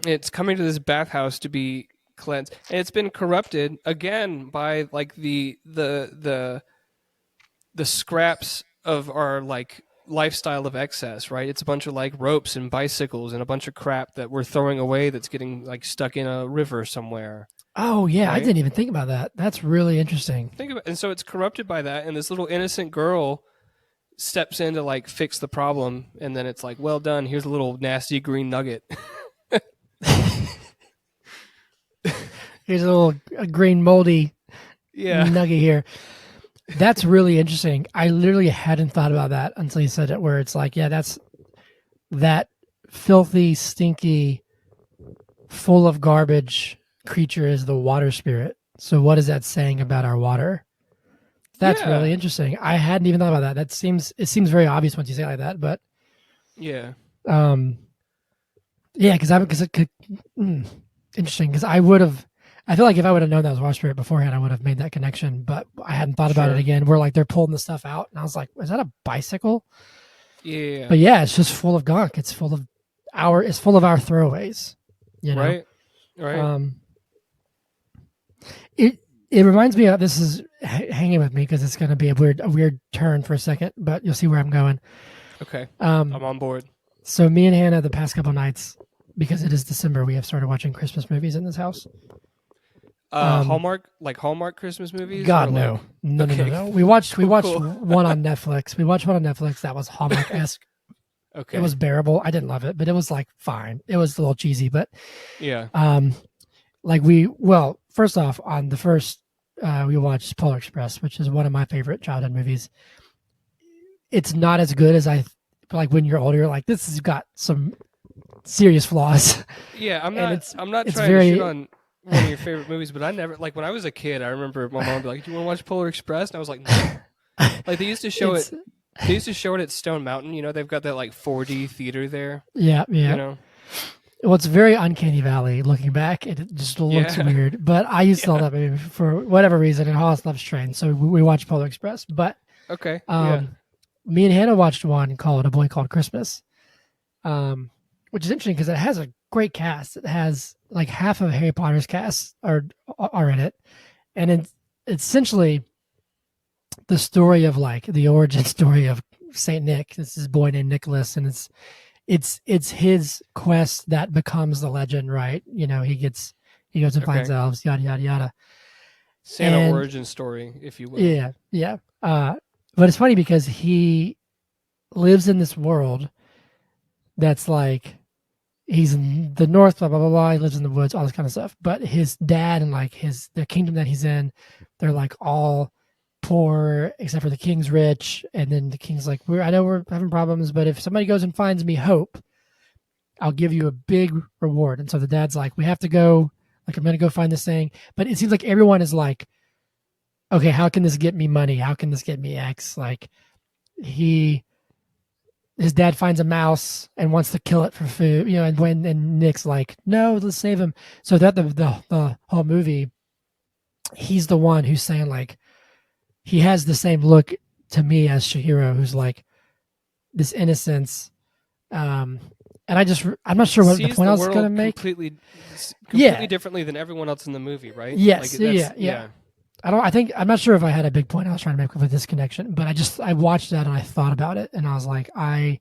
A: it's coming to this bathhouse to be cleansed. And it's been corrupted again by like the scraps of our like lifestyle of excess, right? It's a bunch of like ropes and bicycles and a bunch of crap that we're throwing away that's getting like stuck in a river somewhere,
B: Oh yeah, I
A: right?
B: didn't even think about that. That's really interesting.
A: Think about, and so it's corrupted by that, and this little innocent girl steps in to like fix the problem, and then it's like, well done, here's a little nasty green nugget.
B: Here's a green moldy
A: Yeah.
B: nugget here. That's really interesting. I literally hadn't thought about that until you said it, where it's like, yeah, that's that filthy, stinky, full of garbage creature is the water spirit. So what is that saying about our water? That's
A: Yeah.
B: really interesting. I hadn't even thought about that. It seems very obvious once you say it like that, but
A: Yeah.
B: um yeah, because it could interesting because I feel like if I would have known that was water spirit beforehand, I would have made that connection, but I hadn't thought about it
A: Sure.
B: again. Where like they're pulling the stuff out, and I was like, "Is that a bicycle?"
A: Yeah.
B: But yeah, it's just full of gunk. It's full of our throwaways. You know,
A: Right. Right.
B: um, it reminds me of this is hanging with me because it's going to be a weird turn for a second, but you'll see where I'm going.
A: Okay. I'm on board.
B: So me and Hannah, the past couple nights, because it is December, we have started watching Christmas movies in this house.
A: Hallmark Christmas movies?
B: God,
A: or
B: no.
A: like,
B: No,
A: okay.
B: no. We watched
A: Cool.
B: one on Netflix. We watched one on Netflix that was Hallmark-esque.
A: Okay.
B: It was bearable. I didn't love it, but it was like fine. It was a little cheesy, but
A: Yeah.
B: first off, on the first we watched Polar Express, which is one of my favorite childhood movies. It's not as good as I like when you're older. You're like, this has got some serious flaws.
A: Yeah, I'm
B: And
A: not
B: it's
A: trying
B: very
A: to shit on one of your favorite movies, but I never like when I was a kid, I remember my mom would be like, "Do you want to watch Polar Express?" And I was like, "No." Like they used to show it. They used to show it at Stone Mountain. You know, they've got that like 4D theater there.
B: Yeah.
A: You know.
B: Well, it's very Uncanny Valley looking back. It just looks
A: Yeah.
B: weird. But I used to love that movie for whatever reason, and Hollis loves Train. So we watched Polar Express. But
A: Okay. Yeah.
B: me and Hannah watched one called A Boy Called Christmas, which is interesting because it has a great cast. It has like half of Harry Potter's cast are in it. And it's essentially the story of like the origin story of Saint Nick. This is a boy named Nicholas, and it's his quest that becomes the legend, right? You know, he goes and finds
A: Okay.
B: elves, yada yada yada.
A: Santa
B: And
A: origin story, if you will.
B: yeah, yeah. But it's funny because he lives in this world that's like he's in the north, blah blah blah blah. He lives in the woods, all this kind of stuff. But his dad and like the kingdom that he's in, they're like all poor except for the king's rich. And then the king's like, I know we're having problems, but if somebody goes and finds me hope, I'll give you a big reward. And so the dad's like, we have to go. Like I'm gonna go find this thing. But it seems like everyone is like, okay, how can this get me money? How can this get me X? Like he his dad finds a mouse and wants to kill it for food, and Nick's like, no, let's save him. So that the whole movie, he's the one who's saying like he has the same look to me as Chihiro, who's like this innocence. And I'm not sure what the
A: Sees
B: point
A: the
B: I was gonna
A: world
B: make.
A: completely
B: Yeah.
A: differently than everyone else in the movie, right?
B: Yes.
A: Like that's,
B: Yeah. I'm not sure if I had a big point I was trying to make with this connection, but I watched that and I thought about it and I was like, I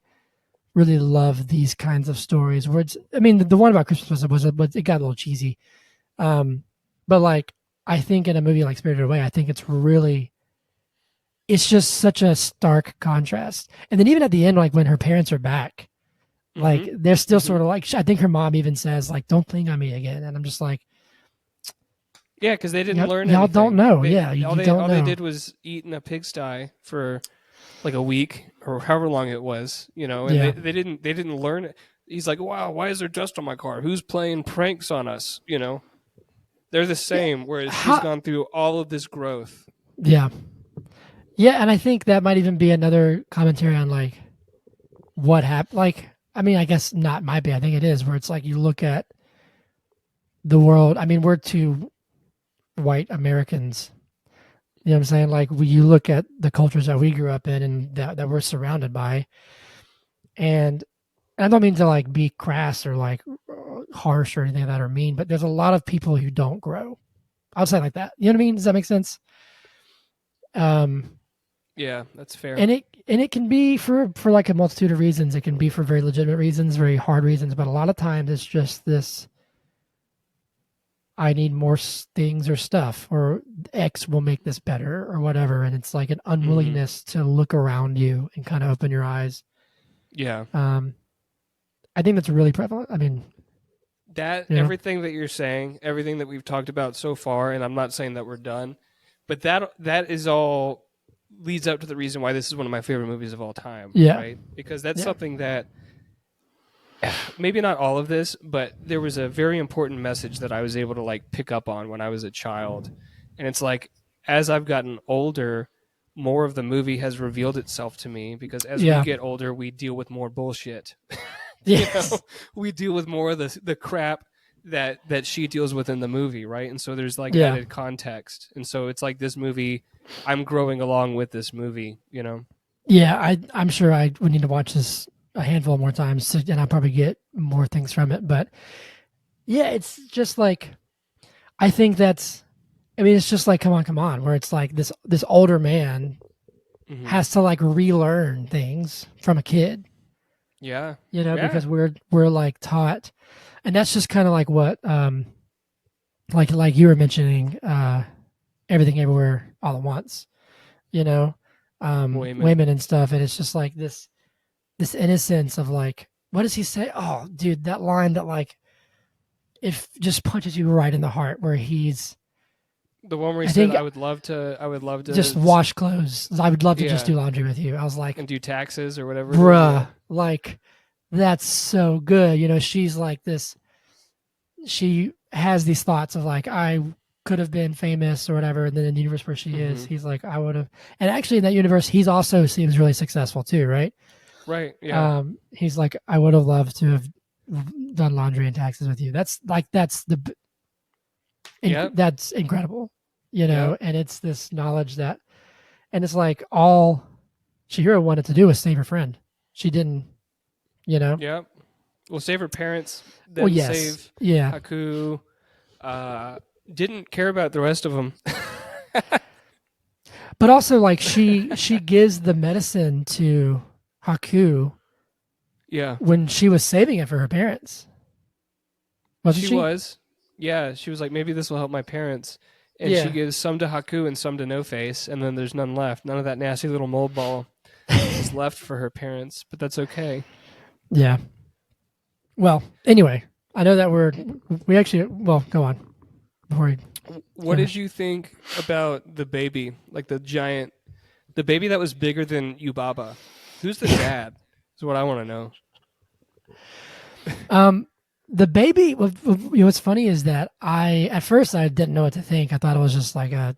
B: really love these kinds of stories where the one about Christmas was it got a little cheesy. But like, I think in a movie like Spirited Away, I think it's just such a stark contrast. And then even at the end, like when her parents are back, like they're still sort of like, I think her mom even says like, don't think on me again. And I'm just like,
A: yeah, because they didn't learn
B: y'all
A: anything.
B: don't know.
A: All
B: don't know.
A: they did was eat in a pigsty for like a week or however long it was, and they didn't learn it. He's like, wow, why is there dust on my car? Who's playing pranks on us? They're the same, whereas she's gone through all of this growth.
B: Yeah. Yeah, and I think that might even be another commentary on like what happened. Like, I guess not might be. I think it is where it's like you look at the world. We're two white Americans. You know what I'm saying? Like you look at the cultures that we grew up in and that we're surrounded by, and I don't mean to like be crass or like harsh or anything like that or mean, but there's a lot of people who don't grow. I'll say it like that. You know what I mean? Does that make sense?
A: Yeah, that's fair.
B: And it can be for like a multitude of reasons. It can be for very legitimate reasons, very hard reasons, but a lot of times it's just this. I need more things or stuff, or X will make this better, or whatever. And it's like an unwillingness to look around you and kind of open your eyes.
A: Yeah.
B: I think that's really prevalent.
A: Everything that you're saying, everything that we've talked about so far, and I'm not saying that we're done, but that is all leads up to the reason why this is one of my favorite movies of all time.
B: Yeah.
A: Right? Because that's something that maybe not all of this, but there was a very important message that I was able to like pick up on when I was a child. And it's like, as I've gotten older, more of the movie has revealed itself to me because as we get older, we deal with more bullshit.
B: Yes.
A: We deal with more of the crap that she deals with in the movie, right? And so there's like added context. And so it's like this movie, I'm growing along with this movie,
B: Yeah, I'm sure I would need to watch this a handful more times and I'll probably get more things from it. But yeah, it's just like, I think it's just like, come on, where it's like this older man has to like relearn things from a kid.
A: Yeah.
B: Because we're like taught, and that's just kind of like what, like you were mentioning, Everything Everywhere All at Once, Wayman and stuff. And it's just like this innocence of like, what does he say? Oh, dude, that line that like, it just punches you right in the heart where he's
A: the one where he said, I would love to
B: just wash clothes. I would love to just do laundry with you. I was like,
A: and do taxes or whatever.
B: Bruh, like that's so good. She's like this, she has these thoughts of like, I could have been famous or whatever. And then in the universe where she is, he's like, I would have. And actually in that universe, he's also seems really successful too, right?
A: Right. Yeah.
B: He's like, I would have loved to have done laundry and taxes with you. That's incredible, and it's this knowledge that, and it's like all Chihiro wanted to do was save her friend. She didn't,
A: Yeah. Well, save her parents, then save Haku. Didn't care about the rest of them.
B: But also, like, she gives the medicine to Haku.
A: Yeah.
B: When she was saving it for her parents. Wasn't she?
A: She was. Yeah, she was like, maybe this will help my parents. and she
B: Yeah.
A: gives some to Haku and some to No Face, and then there's none left. None of that nasty little mold ball is left for her parents, but that's okay.
B: Yeah. Well, anyway, I know that we actually well go on before you
A: What did
B: finish.
A: you think about the baby, like the baby that was bigger than Yubaba? Who's the dad? Is what I want to know.
B: Um, the baby. What's funny is that I at first I didn't know what to think. I thought it was just like a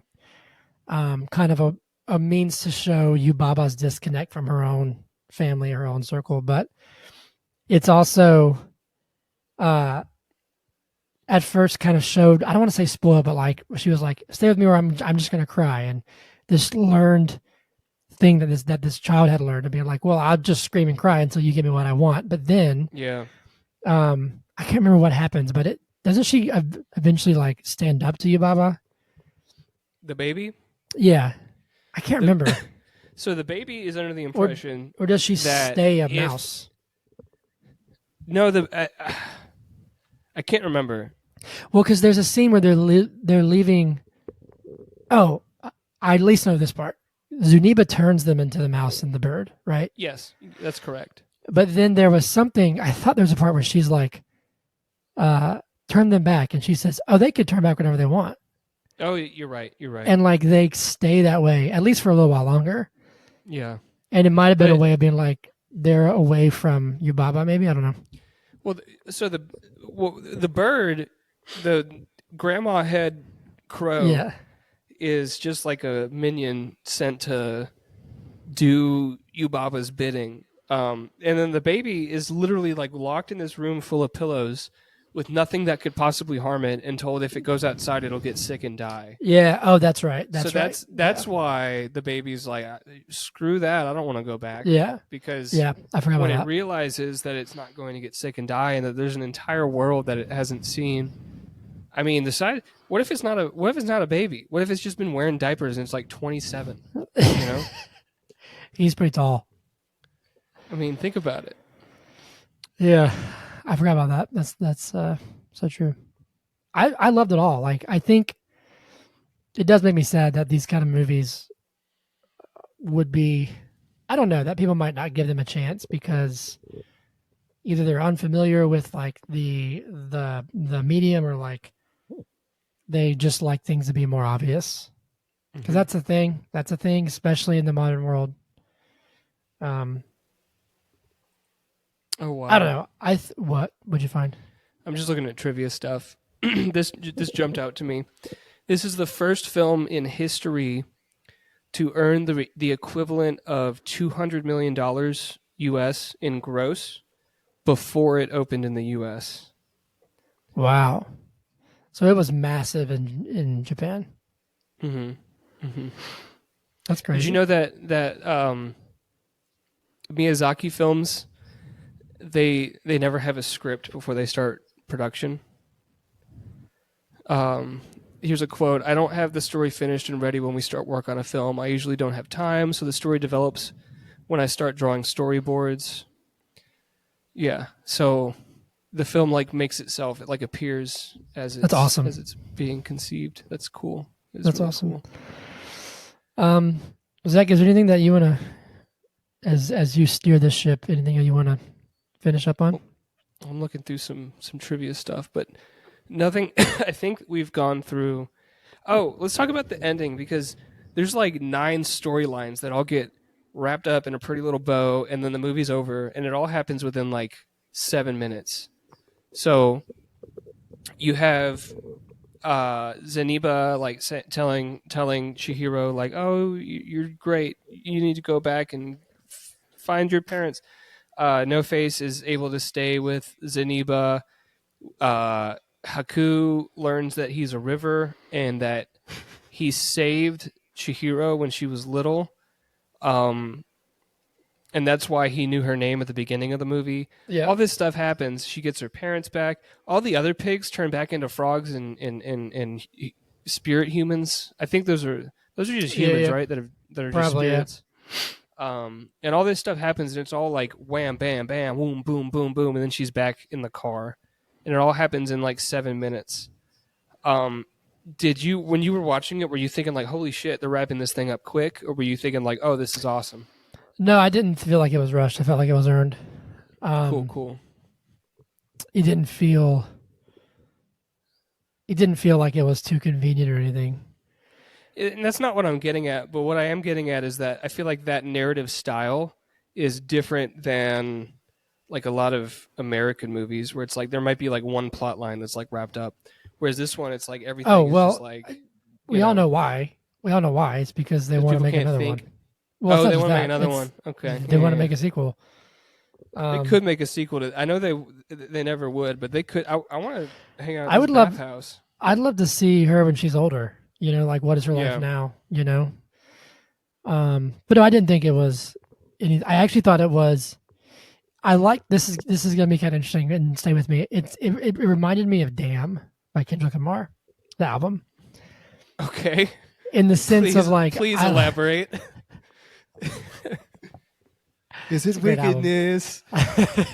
B: kind of a means to show Yubaba's disconnect from her own family, her own circle, but it's also at first kind of showed I don't want to say spoiled, but like she was like, "Stay with me, or I'm just gonna cry." And this learned thing that this child had learned to be like, "Well, I'll just scream and cry until you give me what I want." But then,
A: Yeah,
B: I can't remember what happens, but it doesn't she eventually like stand up to you, Baba?
A: the baby.
B: Yeah, I can't
A: The
B: remember.
A: so the baby is under the
B: Or
A: impression
B: or does she
A: that
B: stay a
A: if
B: mouse?
A: no the I can't remember.
B: Well, because there's a scene where they're leaving. Oh, I at least know this part. Zuniba turns them into the mouse and the bird, right?
A: Yes, that's correct.
B: But then there was something. I thought there was a part where she's like, "Turn them back," and she says, "Oh, they could turn back whenever they want,"
A: Oh, you're right. You're right.
B: and like they stay that way at least for a little while longer.
A: Yeah,
B: And it might have been a
A: but
B: way of being like they're away from Yubaba. Maybe I don't know.
A: well, so the bird, the grandma head crow
B: Yeah,
A: is just like a minion sent to do Yubaba's bidding. And then the baby is literally like locked in this room full of pillows with nothing that could possibly harm it, and told if it goes outside, it'll get sick and die.
B: yeah. Oh, that's right.
A: So
B: That's right.
A: that's why the baby's like, screw that, I don't want to go back,
B: Yeah,
A: because
B: yeah. I forgot
A: when
B: about
A: it
B: that.
A: realizes that it's not going to get sick and die, and that there's an entire world that it hasn't seen. I mean, what if it's not a baby? What if it's just been wearing diapers and it's like 27? You know,
B: He's pretty tall.
A: I mean, think about it.
B: Yeah, I forgot about that. That's so true. I loved it all. Like I think it does make me sad that these kind of movies would be. I don't know that people might not give them a chance because either they're unfamiliar with like the medium or like they just like things to be more obvious because
A: Mhm.
B: that's a thing. That's a thing, especially in the modern world. Um,
A: Oh wow!
B: I don't know. What would you find?
A: I'm just looking at trivia stuff. This jumped out to me. This is the first film in history to earn the equivalent of $200 million US in gross before it opened in the US.
B: Wow. So it was massive in Japan.
A: Hmm. Hmm.
B: That's
A: Did you
B: crazy.
A: know that Miyazaki films, they never have a script before they start production? Here's a quote: "I don't have the story finished and ready when we start work on a film. I usually don't have time, so the story develops when I start drawing storyboards." Yeah, so the film like makes itself, it like appears
B: That's awesome.
A: as it's being conceived. That's cool. It's
B: That's
A: really
B: awesome.
A: cool.
B: Um, Zach, is there anything that you want to, as you steer this ship, anything that you want to finish up on?
A: I'm looking through some trivia stuff, but nothing. I think we've gone through. Oh, let's talk about the ending, because there's like 9 storylines that all get wrapped up in a pretty little bow, and then the movie's over, and it all happens within like 7 minutes. So you have Zeniba like telling Chihiro like, "Oh, you're great. You need to go back and find your parents." No Face is able to stay with Zeniba. Haku learns that he's a river and that he saved Chihiro when she was little. Um, and that's why he knew her name at the beginning of the movie.
B: Yeah.
A: All this stuff happens. She gets her parents back. All the other pigs turn back into frogs and spirit humans. I think those are just
B: Yeah,
A: humans,
B: yeah.
A: right? That are just
B: Probably, yeah.
A: spirits. And all this stuff happens, and it's all like wham, bam, bam, boom, boom, boom, boom, and then she's back in the car, and it all happens in like 7 minutes. Um, Did you, when you were watching it, were you thinking like, holy shit, they're wrapping this thing up quick? Or were you thinking like, oh, this is awesome?
B: No, I didn't feel like it was rushed. I felt like it was earned.
A: Cool,
B: Um,
A: cool.
B: it didn't feel it didn't feel like it was too convenient or anything.
A: And that's not what I'm getting at, but what I am getting at is that I feel like that narrative style is different than like a lot of American movies where it's like there might be like one plot line that's like wrapped up. Whereas this one, it's like
B: Oh
A: everything is just
B: well,
A: like, you
B: we all
A: know,
B: know why. We all know why. It's because they
A: because
B: want to
A: people
B: make
A: can't
B: another one.
A: think.
B: Well, it's
A: Oh,
B: not
A: they
B: just
A: want to make
B: that.
A: another
B: It's
A: one. Okay.
B: they
A: Yeah,
B: want
A: yeah,
B: to
A: yeah.
B: make a sequel.
A: They could make a sequel to. I know they never would, but they could. I want to hang out at
B: I
A: this
B: would love.
A: bathhouse.
B: I'd love to see her when she's older. Like what is her life
A: Yeah.
B: now? But no, I didn't think it was. I actually thought it was. I like this is gonna be kind of interesting and stay with me. It reminded me of "Damn" by Kendrick Lamar, the album,
A: Okay.
B: in the sense of
A: Please,
B: like
A: please elaborate. Is
B: it's
A: it
B: a great album.
A: wickedness?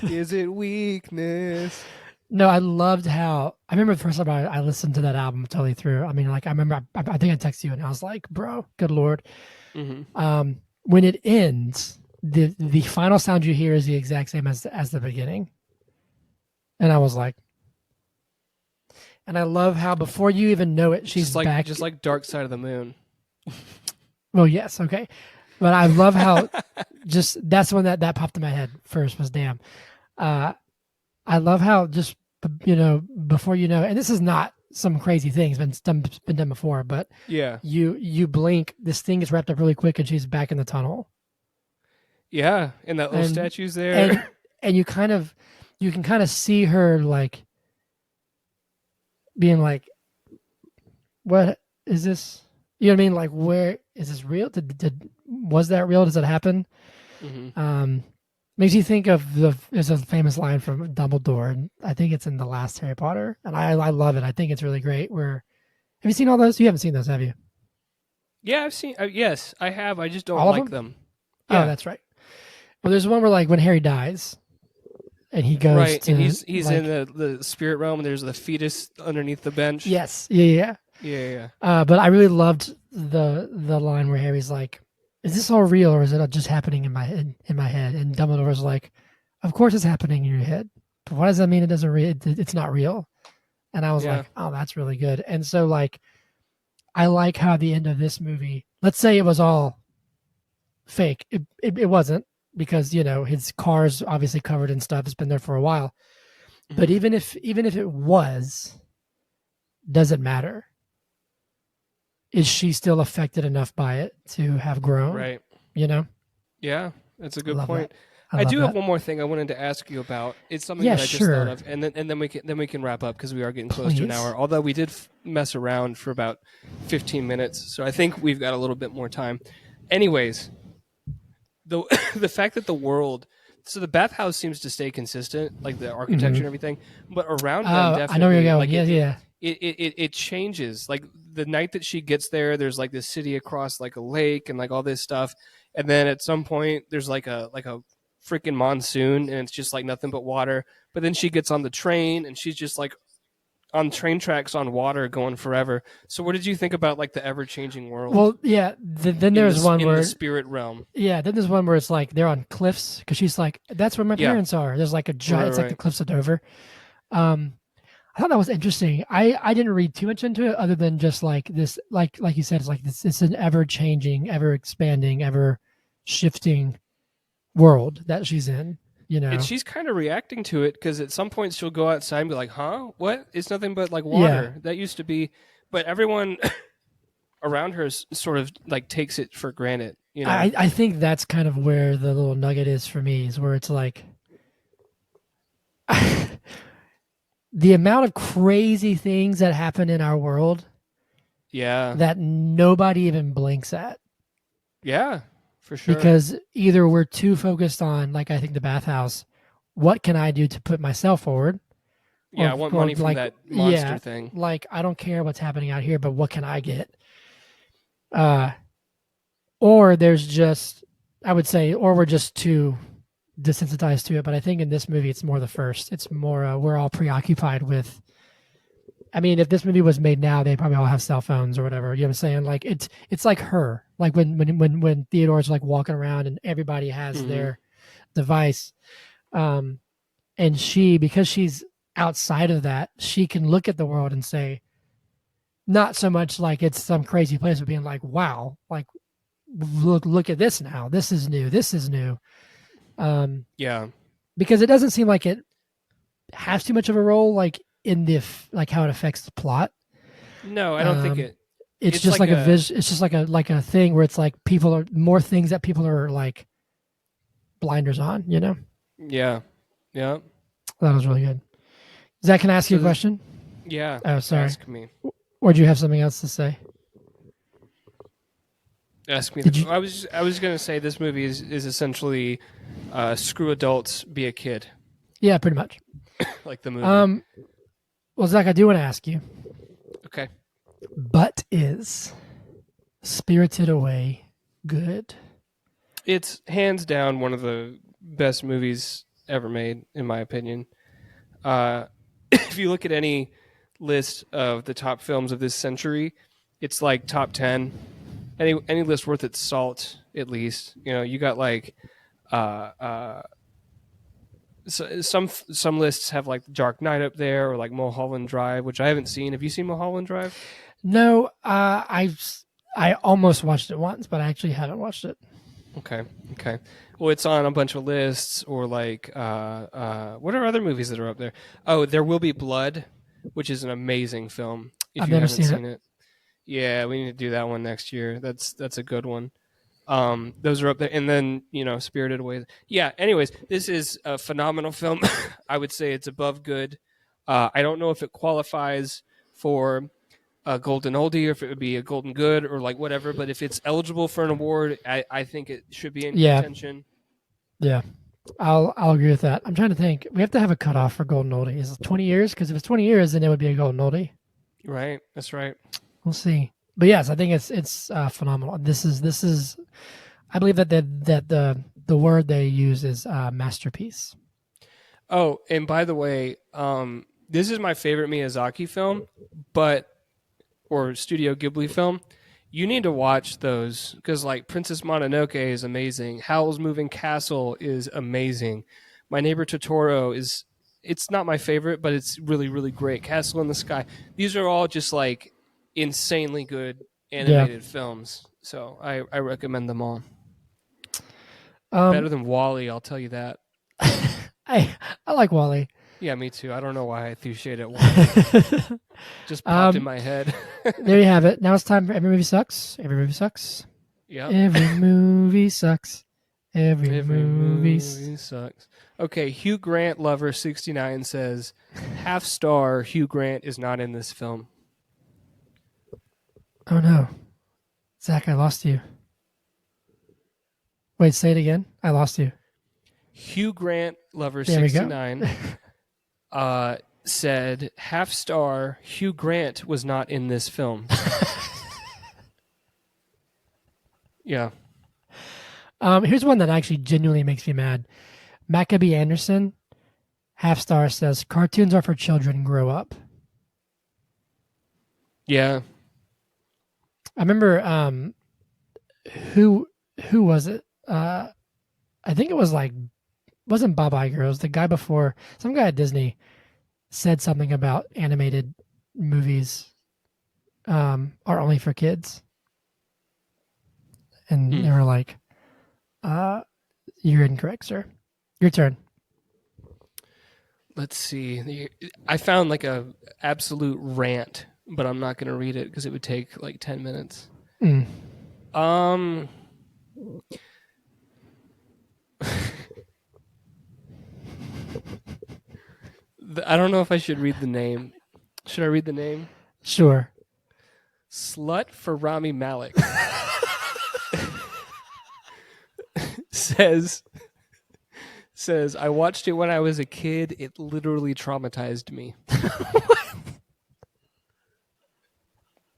A: Is it weakness?
B: No, I loved how I remember the first time I listened to that album totally through. I mean, like I remember I think I texted you and I was like, "Bro, good lord."
A: Hmm.
B: When it ends, the final sound you hear is the exact same as the beginning, and I was like, and I love how before you even know it, she's back.
A: Just like Dark Side of the Moon.
B: Well, yes, okay, but I love how just that's when that popped in my head first was "Damn." Uh, I love how just before you know, and this is not some crazy thing; it's been done before, but
A: Yeah.
B: you blink, this thing gets wrapped up really quick, and she's back in the tunnel,
A: Yeah. And that little
B: and
A: statue's there.
B: and and you can kind of see her like being like, "What is this?" You know what I mean? Like, where is this real? Was that real? Does it happen?
A: Hmm.
B: Um, Makes you think of there's a famous line from Dumbledore, and I think it's in the last Harry Potter, and I love it. I think it's really great. Where have you seen all those? You haven't seen those, have you?
A: Yeah, I've seen. Yes, I have. I just don't
B: All of
A: like
B: them?
A: them.
B: Oh,
A: Yeah.
B: that's right. Well, there's one where like when Harry dies, and he goes
A: Right. And
B: to
A: he's in
B: like
A: the spirit realm. And there's the fetus underneath the bench.
B: yes, yeah.
A: Yeah. Yeah.
B: But I really loved the line where Harry's like, "Is this all real or is it just happening in my head?" And Dumbledore's like, "Of course it's happening in your head, but what does that mean? It's not real." And I was
A: Yeah.
B: like, "Oh, that's really good." And so like, I like how the end of this movie. Let's say it was all fake. It wasn't because his car's obviously covered in stuff. It's been there for a while. But
A: Hmm.
B: even if it was, doesn't matter. Is she still affected enough by it to have grown?
A: Right.
B: You know,
A: Yeah. That's a
B: I
A: good
B: love that.
A: point.
B: I
A: I
B: love
A: do have
B: that.
A: one more thing I wanted to ask you about. It's something
B: Yeah,
A: that I just thought
B: sure.
A: of, and then we can wrap up because we are getting close to an
B: Please.
A: hour. Although we did mess around for about 15 minutes, so I think we've got a little bit more time. Anyways, the the fact that the world, so the bathhouse seems to stay consistent, like the architecture
B: Hmm.
A: and everything, but around them
B: Oh, I know where you're
A: definitely
B: going.
A: like
B: Yeah, yeah.
A: it changes. Like the night that she gets there, there's like this city across like a lake and like all this stuff, and then at some point there's like a freaking monsoon and it's just like nothing but water. But then she gets on the train and she's just like on train tracks on water going forever. So what did you think about like the ever changing world
B: Well, yeah. Then there's one
A: in the
B: where
A: spirit realm?
B: then there's one where it's like they're on cliffs because she's like, "That's where my
A: Yeah,
B: parents are." There's like a giant.
A: right,
B: It's like the
A: right.
B: cliffs of Dover. Um, I thought that was interesting. I didn't read too much into it other than just like this, like you said, it's like this. It's an ever changing, ever expanding, ever shifting world that she's in. You
A: And
B: know.
A: she's kind of reacting to it because at some point she'll go outside and be like, "Huh? What? It's nothing but like
B: Yeah.
A: water. That used to be." But everyone around her sort of like takes it for granted, you know?
B: I think that's kind of where the little nugget is for me, is where it's like the amount of crazy things that happen in our world
A: Yeah,
B: that nobody even blinks at
A: yeah, for sure.
B: because either we're too focused on, like I think the bathhouse, what can I do to put myself forward?
A: Yeah, I want
B: Or
A: money from
B: like,
A: that monster
B: yeah,
A: thing.
B: like I don't care what's happening out here, but what can I get? Uh, or there's just, I would say, or we're just too desensitized to it. But I think in this movie, it's more the first. It's more we're all preoccupied with I mean, if this movie was made now, they probably all have cell phones or whatever. You know what I'm saying? Like it's like her. Like when Theodore's like walking around and everybody has
A: Mm-hmm.
B: their device. Um, and she, because she's outside of that, she can look at the world and say, not so much like it's some crazy place, but being like, wow, like look at this now. This is new. This is new. Um,
A: Yeah.
B: because it doesn't seem like it has too much of a role, like in the like how it affects the plot.
A: No, I don't think
B: Um,
A: it.
B: it's
A: It's
B: just
A: like
B: like a
A: a
B: It's just like a thing where it's like people are more things that people are like blinders on. You know,
A: yeah, yeah.
B: that was really good. Zach, can I ask you
A: So
B: a question?
A: yeah,
B: Oh, sorry.
A: ask me.
B: Or do you have something else to say?
A: Ask me.
B: Did you?
A: I was gonna say this movie is essentially screw adults, be a kid,
B: Yeah, pretty much.
A: like the movie.
B: Um, well, Zach, I do want to ask you,
A: Okay.
B: but is Spirited Away good?
A: It's hands down one of the best movies ever made, in my opinion. If you look at any list of the top films of this century, it's like top 10. Any list worth its salt, at least. You know, you got like uh, uh, some lists have like Dark Knight up there, or like Mulholland Drive, which I haven't seen. Have you seen Mulholland Drive?
B: No, I almost watched it once, but I actually haven't watched it.
A: Okay, okay. Well, it's on a bunch of lists, or like what are other movies that are up there? Oh, There Will Be Blood, which is an amazing film. If
B: I've
A: you
B: never
A: haven't
B: seen it.
A: seen it, yeah, we need to do that one next year. That's a good one. Those are up there, and then Spirited Away. Yeah. Anyways, this is a phenomenal film. I would say it's above good. I don't know if it qualifies for a golden oldie, or if it would be a golden good, or like whatever. But if it's eligible for an award, I think it should be in
B: Yeah,
A: contention.
B: yeah. I'll agree with that. I'm trying to think. We have to have a cutoff for golden oldie. Is it 20 years? Because if it's 20 years, then it would be a golden oldie.
A: Right. That's right.
B: We'll see. But yes, I think it's phenomenal. This is. I believe that the word they use is masterpiece.
A: Oh, and by the way, this is my favorite Miyazaki film, but or Studio Ghibli film. You need to watch those because, like, Princess Mononoke is amazing. Howl's Moving Castle is amazing. My Neighbor Totoro is. It's not my favorite, but it's really, really great. Castle in the Sky. These are all just like insanely good
B: Yeah.
A: animated films. So I recommend them all.
B: Um.
A: Better than Wally, I'll tell you that.
B: I like Wally.
A: Yeah, me too. I don't know why I threw shade at Wally. Just popped in
B: um.
A: my head.
B: There you have it. Now it's time for Every Movie Sucks. Every movie sucks.
A: Yep.
B: Every movie sucks. Every
A: Every
B: movie.
A: movie sucks. Okay, Hugh Grant Lover 69 says, half star Hugh Grant is not in this film.
B: Oh no, Zach, I lost you. Wait, say it again. I lost you.
A: Hugh Grant Lover
B: There we go.
A: 69 said, half star Hugh Grant was not in this film. Yeah.
B: Here's one that actually genuinely makes me mad. Maccabee Anderson, half star, says cartoons are for children. Grow up.
A: Yeah.
B: I remember who was it? I think it was like wasn't Bob Iger. It was the guy before. Some guy at Disney said something about animated movies are only for kids, and they were like, "You're incorrect, sir. Your turn."
A: Let's see. I found like a absolute rant, but I'm not going to read it because it would take like 10 minutes.
B: Mm.
A: I don't know if I should read the name. Should I read the name?
B: Sure.
A: Slut for Rami Malek says I watched it when I was a kid. It literally traumatized me.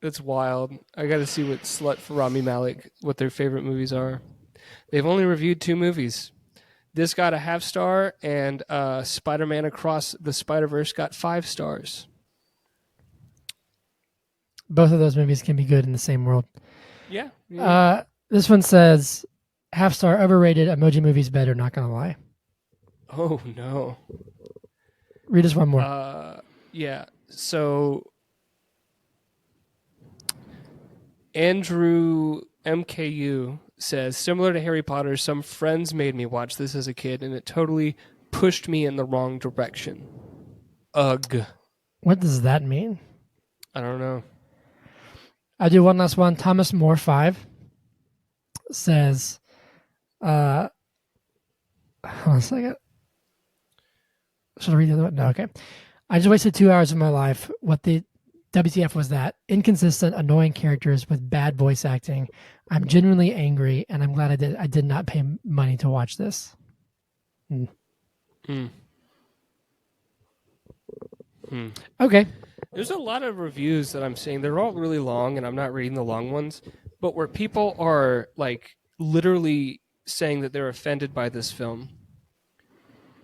A: That's wild. I got to see what Slut for Rami Malek, what their favorite movies are. They've only reviewed 2 movies. This got a half star, and Spider-Man Across the Spider-Verse got 5 stars.
B: Both of those movies can be good in the same world.
A: Yeah. Yeah.
B: This one says, half star, overrated, Emoji Movie's better, not gonna lie.
A: Oh no.
B: Read us one more.
A: Yeah. So Andrew MKU says, similar to Harry Potter, some friends made me watch this as a kid, and it totally pushed me in the wrong direction. Ugh.
B: What does that mean?
A: I don't know.
B: I do one last one. Thomas Moore 5 says, hold on a second. Should I read the other one? No, okay. I just wasted 2 hours of my life. What the WTF was that? Inconsistent, annoying characters with bad voice acting. I'm genuinely angry, and I'm glad I did not pay money to watch this. Okay.
A: There's a lot of reviews that I'm seeing. They're all really long, and I'm not reading the long ones, but where people are like literally saying that they're offended by this film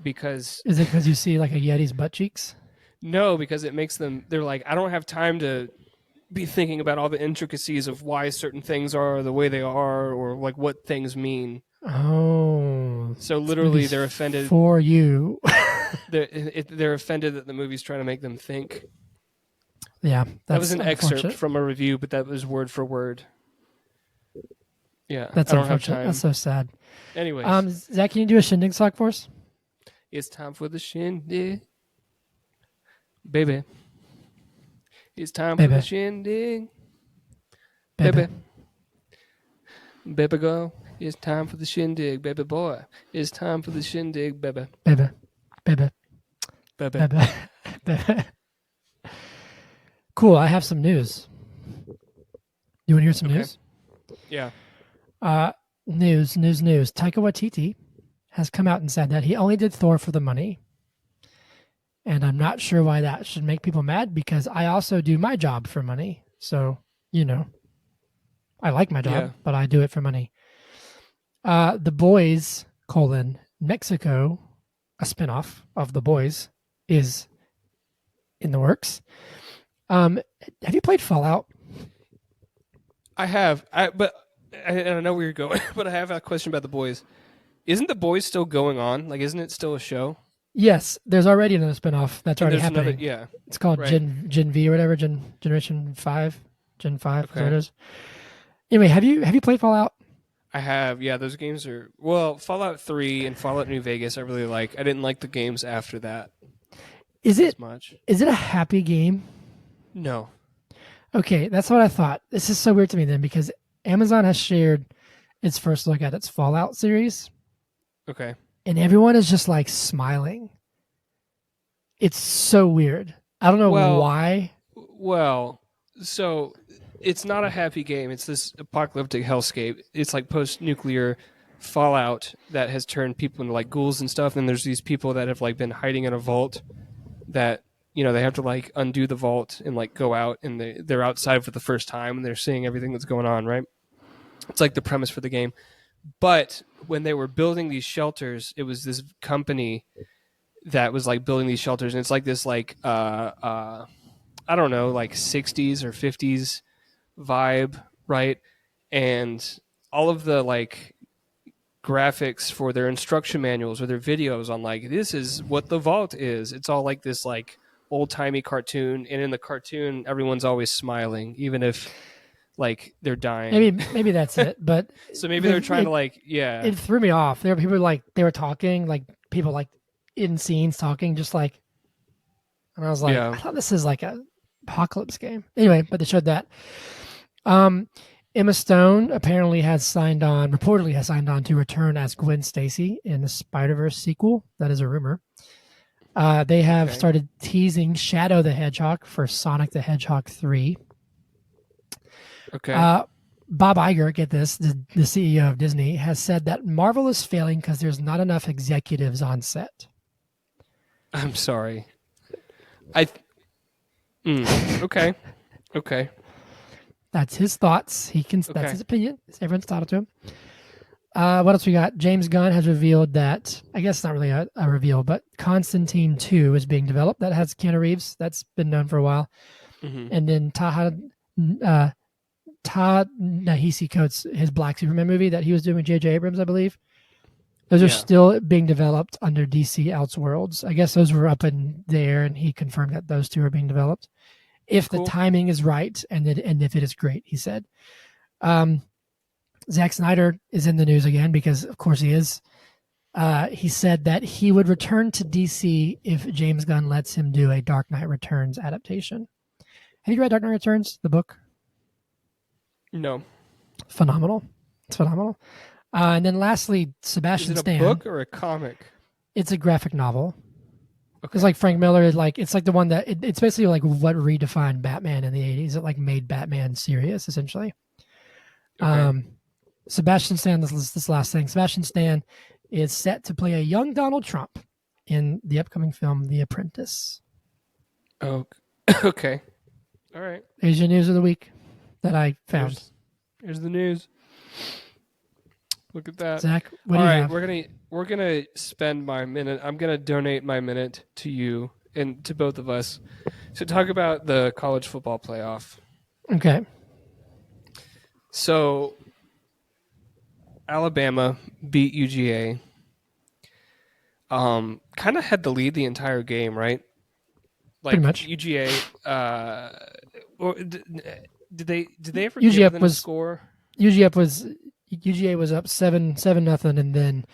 A: because
B: Is it because you see like a Yeti's butt cheeks?
A: no, because it makes them. They're like, I don't have time to be thinking about all the intricacies of why certain things are the way they are, or like what things mean.
B: Oh,
A: So literally, they're offended
B: for you.
A: they're offended that the movie's trying to make them think.
B: Yeah,
A: that was an excerpt from a review, but that was word for word. Yeah,
B: that's
A: I don't have
B: unfortunate.
A: time.
B: That's so sad.
A: Anyways,
B: Zach, can you do a shindig sock for us?
A: It's time for the shindig, baby. It's time for the shindig, baby. Baby girl, it's time for the shindig, baby boy. It's time for the shindig, baby.
B: Baby. Cool. I have some news. You want to hear some news?
A: Yeah.
B: News. Taika Waititi has come out and said that he only did Thor for the money. And I'm not sure why that should make people mad, because I also do my job for money. So, I like my job, but I do it for money. The Boys, Mexico, a spinoff of The Boys, is in the works. Have you played Fallout?
A: I have. I know where you're going, but I have a question about The Boys. Isn't The Boys still going on? Like, isn't it still a show?
B: Yes, there's already another spinoff that's already happening. It's called Gen V or whatever, Generation 5, Gen 5, whatever it is. Anyway, have you played Fallout?
A: I have. Yeah, those games are Fallout 3 and Fallout New Vegas I really like. I didn't like the games after that.
B: Is it
A: much?
B: Is it a happy game?
A: No.
B: Okay, that's what I thought. This is so weird to me then, because Amazon has shared its first look at its Fallout series.
A: Okay.
B: And everyone is just like smiling. It's so weird. I don't know why.
A: Well, so it's not a happy game. It's this apocalyptic hellscape. It's like post-nuclear Fallout that has turned people into like ghouls and stuff. And there's these people that have like been hiding in a vault that, they have to like undo the vault and like go out, and they're outside for the first time and they're seeing everything that's going on, right? It's like the premise for the game. But when they were building these shelters, it was this company that was like building these shelters, and it's like this like I don't know, like 60s or 50s vibe, right? And all of the like graphics for their instruction manuals or their videos on like, this is what the vault is. It's all like this like old-timey cartoon, and in the cartoon everyone's always smiling, even if like they're dying.
B: Maybe that's it. But
A: so maybe they're trying to like,
B: it threw me off. There were people like, they were talking, like people like in scenes talking, just like, and I was like, I thought this is like a apocalypse game. Anyway, but they showed that. Emma Stone reportedly has signed on to return as Gwen Stacy in the Spider-Verse sequel. That is a rumor. They have started teasing Shadow the Hedgehog for Sonic the Hedgehog 3.
A: Okay.
B: Bob Iger, get this, the CEO of Disney, has said that Marvel is failing because there's not enough executives on set.
A: I'm sorry. Okay.
B: That's his thoughts. That's his opinion. Everyone's thought it to him. What else we got? James Gunn has revealed that, I guess it's not really a reveal, but Constantine 2 is being developed. That has Keanu Reeves. That's been known for a while. Mm-hmm. And then Taha uh, Ta-Nehisi Coates, his Black Superman movie that he was doing with J.J. Abrams, I believe. Those are still being developed under DC Elseworlds. I guess those were up in there, and he confirmed that those two are being developed. If the timing is right, and if it is great, he said. Zack Snyder is in the news again because, of course, he is. He said that he would return to DC if James Gunn lets him do a Dark Knight Returns adaptation. Have you read Dark Knight Returns, the book?
A: No.
B: Phenomenal. It's phenomenal. And then lastly, Sebastian Stan.
A: Is it a book or a comic?
B: It's a graphic novel. Okay. It's like Frank Miller is like, it's like the one that, it's basically like what redefined Batman in the 80s. It like made Batman serious, essentially. Okay. Sebastian Stan, this last thing. Sebastian Stan is set to play a young Donald Trump in the upcoming film, The Apprentice.
A: Oh, okay. All right.
B: Here's your news of the week that I found.
A: Here's the news. Look at that.
B: Zach, what do you have?
A: We're gonna spend my minute. I'm gonna donate my minute to you and to both of us to talk about the college football playoff.
B: Okay.
A: So Alabama beat UGA. Kind of had the lead the entire game, right? Like
B: pretty much.
A: UGA. Or did they ever
B: UGA
A: give them a score?
B: UGA was up 7-0, and then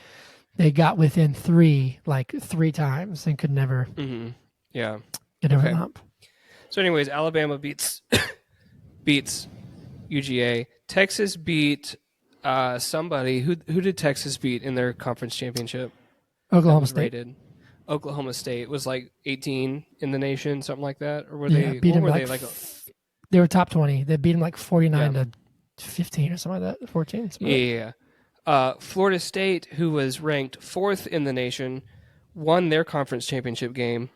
B: they got within 3 times and could never
A: get
B: over the hump.
A: So anyways, Alabama beats UGA. Texas beat somebody. Who did Texas beat in their conference championship?
B: Oklahoma State.
A: Oklahoma State was like 18 in the nation, something like that, or were
B: they? Beat them they were top 20. They beat them like 49 to 15 or something like that. 14.
A: Florida State, who was ranked 4th in the nation, won their conference championship game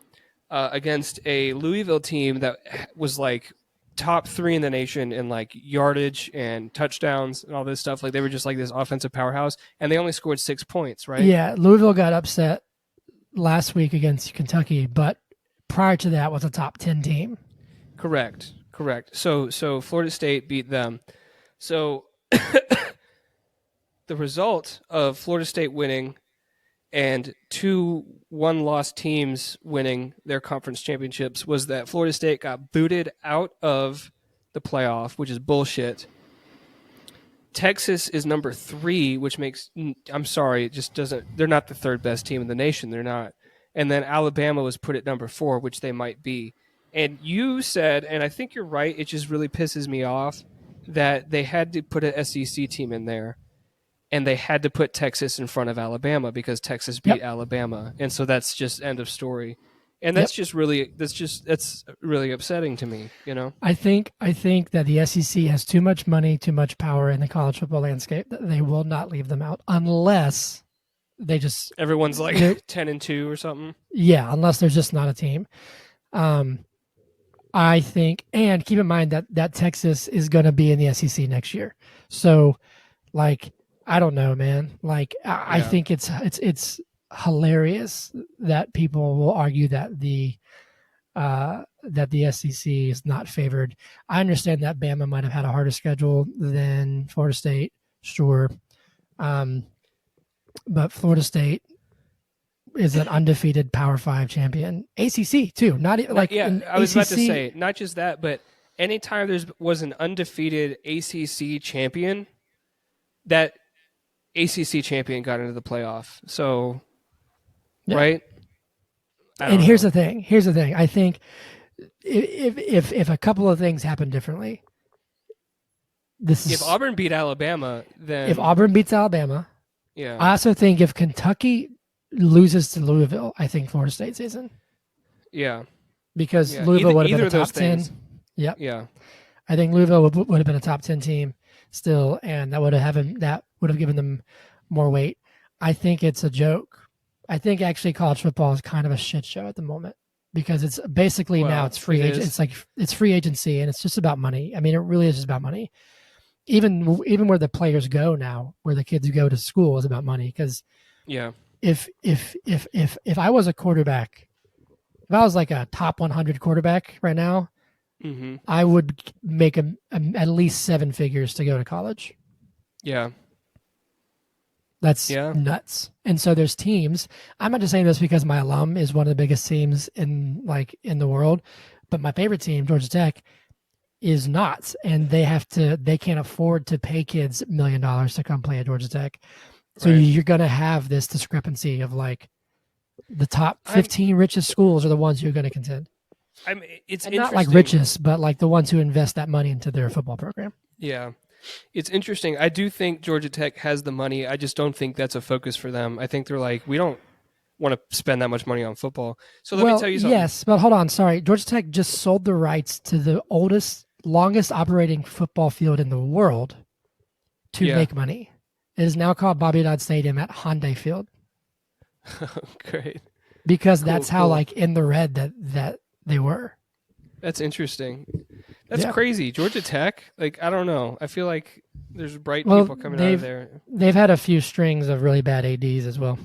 A: against a Louisville team that was like top 3 in the nation in like yardage and touchdowns and all this stuff. Like they were just like this offensive powerhouse, and they only scored 6 points, right?
B: Yeah, Louisville got upset last week against Kentucky, but prior to that was a top 10 team.
A: Correct. So Florida State beat them. So the result of Florida State winning and 2 one-loss teams winning their conference championships was that Florida State got booted out of the playoff, which is bullshit. Texas is number 3, which makes, I'm sorry, it just doesn't, they're not the 3rd best team in the nation. They're not. And then Alabama was put at number 4, which they might be. And you said, and I think you're right, it just really pisses me off that they had to put an SEC team in there, and they had to put Texas in front of Alabama because Texas beat Alabama. And so that's just end of story. And that's just really, that's really upsetting to me, you know?
B: I think that the SEC has too much money, too much power in the college football landscape that they will not leave them out unless they just...
A: Everyone's like 10-2 or something?
B: Yeah, unless there's just not a team. I think, and keep in mind that Texas is going to be in the SEC next year. So, like, I don't know, man. Like, I think it's hilarious that people will argue that the SEC is not favored. I understand that Bama might have had a harder schedule than Florida State, sure, but Florida State is an undefeated Power 5 champion. ACC too, not like
A: I was about to say not just that, but anytime there was an undefeated ACC champion, that ACC champion got into the playoff. So, right?
B: And here's the thing. I think if a couple of things happen differently,
A: if Auburn beat Alabama, then
B: if Auburn beats Alabama, I also think if Kentucky loses to Louisville, I think Florida State's in.
A: Yeah.
B: Because Louisville would have been a top 10. Yep.
A: Yeah.
B: I think Louisville would have been a top 10 team still, and that would have given them more weight. I think it's a joke. I think actually college football is kind of a shit show at the moment because it's basically now it's free agent. It's like it's free agency and it's just about money. I mean, it really is just about money. Even where the players go now, where the kids go to school, is about money. Because if I was a quarterback, if I was like a top 100 quarterback right now,
A: Mm-hmm.
B: I would make at least 7 figures to go to college.
A: Yeah.
B: That's
A: Yeah.
B: nuts. And so there's teams. I'm not just saying this because my alum is one of the biggest teams in the world, but my favorite team, Georgia Tech, is not, and they can't afford to pay kids $1 million to come play at Georgia Tech. So
A: Right.
B: you're going to have this discrepancy of like the top
A: I'm
B: 15 richest schools are the ones who are going to contend,
A: I'm it's
B: and not like
A: interesting.
B: richest, but like the ones who invest that money into their football program.
A: Yeah. It's interesting. I do think Georgia Tech has the money. I just don't think that's a focus for them. I think they're like, we don't want to spend that much money on football. So let me
B: Well,
A: tell you something.
B: yes, but hold on. Sorry. Georgia Tech just sold the rights to the longest operating football field in the world to
A: Yeah.
B: make money. It is now called Bobby Dodd Stadium at Hyundai Field
A: Great.
B: because
A: Cool,
B: that's how
A: cool.
B: like in the red that they were.
A: That's interesting. That's
B: Yeah.
A: crazy. Georgia Tech, like I don't know. I feel like there's bright
B: Well,
A: people coming out of there.
B: they've had a few strings of really bad ads as well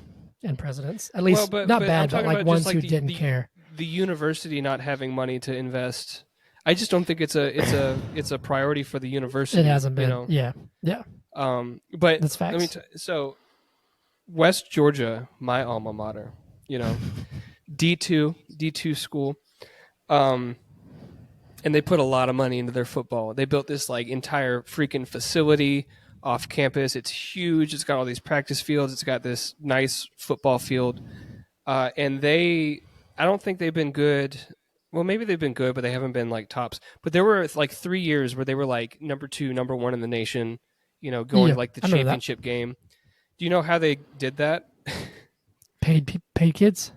B: and presidents. At
A: Well,
B: least not
A: but I'm
B: bad, but
A: talking
B: like
A: about just
B: ones
A: like
B: who didn't care.
A: the university not having money to invest. I just don't think it's a priority for the
B: It
A: university,
B: hasn't
A: you
B: been.
A: know.
B: Yeah. Yeah.
A: But
B: That's
A: let me
B: facts.
A: so West Georgia, my alma mater, you know, D2 school. Um and they put a lot of money into their football. They built this like entire freaking facility off campus. It's huge. It's got all these practice fields. It's got this nice football field. And I don't think they've been good. Well, maybe they've been good, but they haven't been like tops. But there were like 3 years where they were like number two, number one in the nation, you know, going
B: Yeah.
A: to like the
B: I remember that.
A: championship game. Do you know how they did that?
B: Paid kids.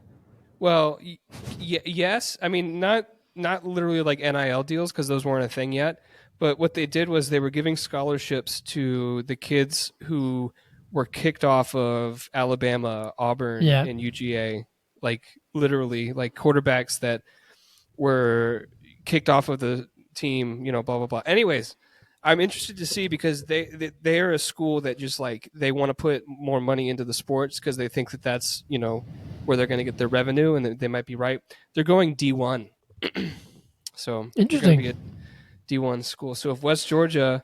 A: Well, yes. I mean, not literally like NIL deals because those weren't a thing yet. But what they did was they were giving scholarships to the kids who were kicked off of Alabama, Auburn,
B: Yeah.
A: and UGA. Like literally, like quarterbacks that were kicked off of the team. You know, blah blah blah. Anyways, I'm interested to see because they're a school that just like they want to put more money into the sports because they think that that's where they're going to get their revenue, and they might be right. They're going D1, so they're going to be a
B: Interesting.
A: D1 school. So if West Georgia,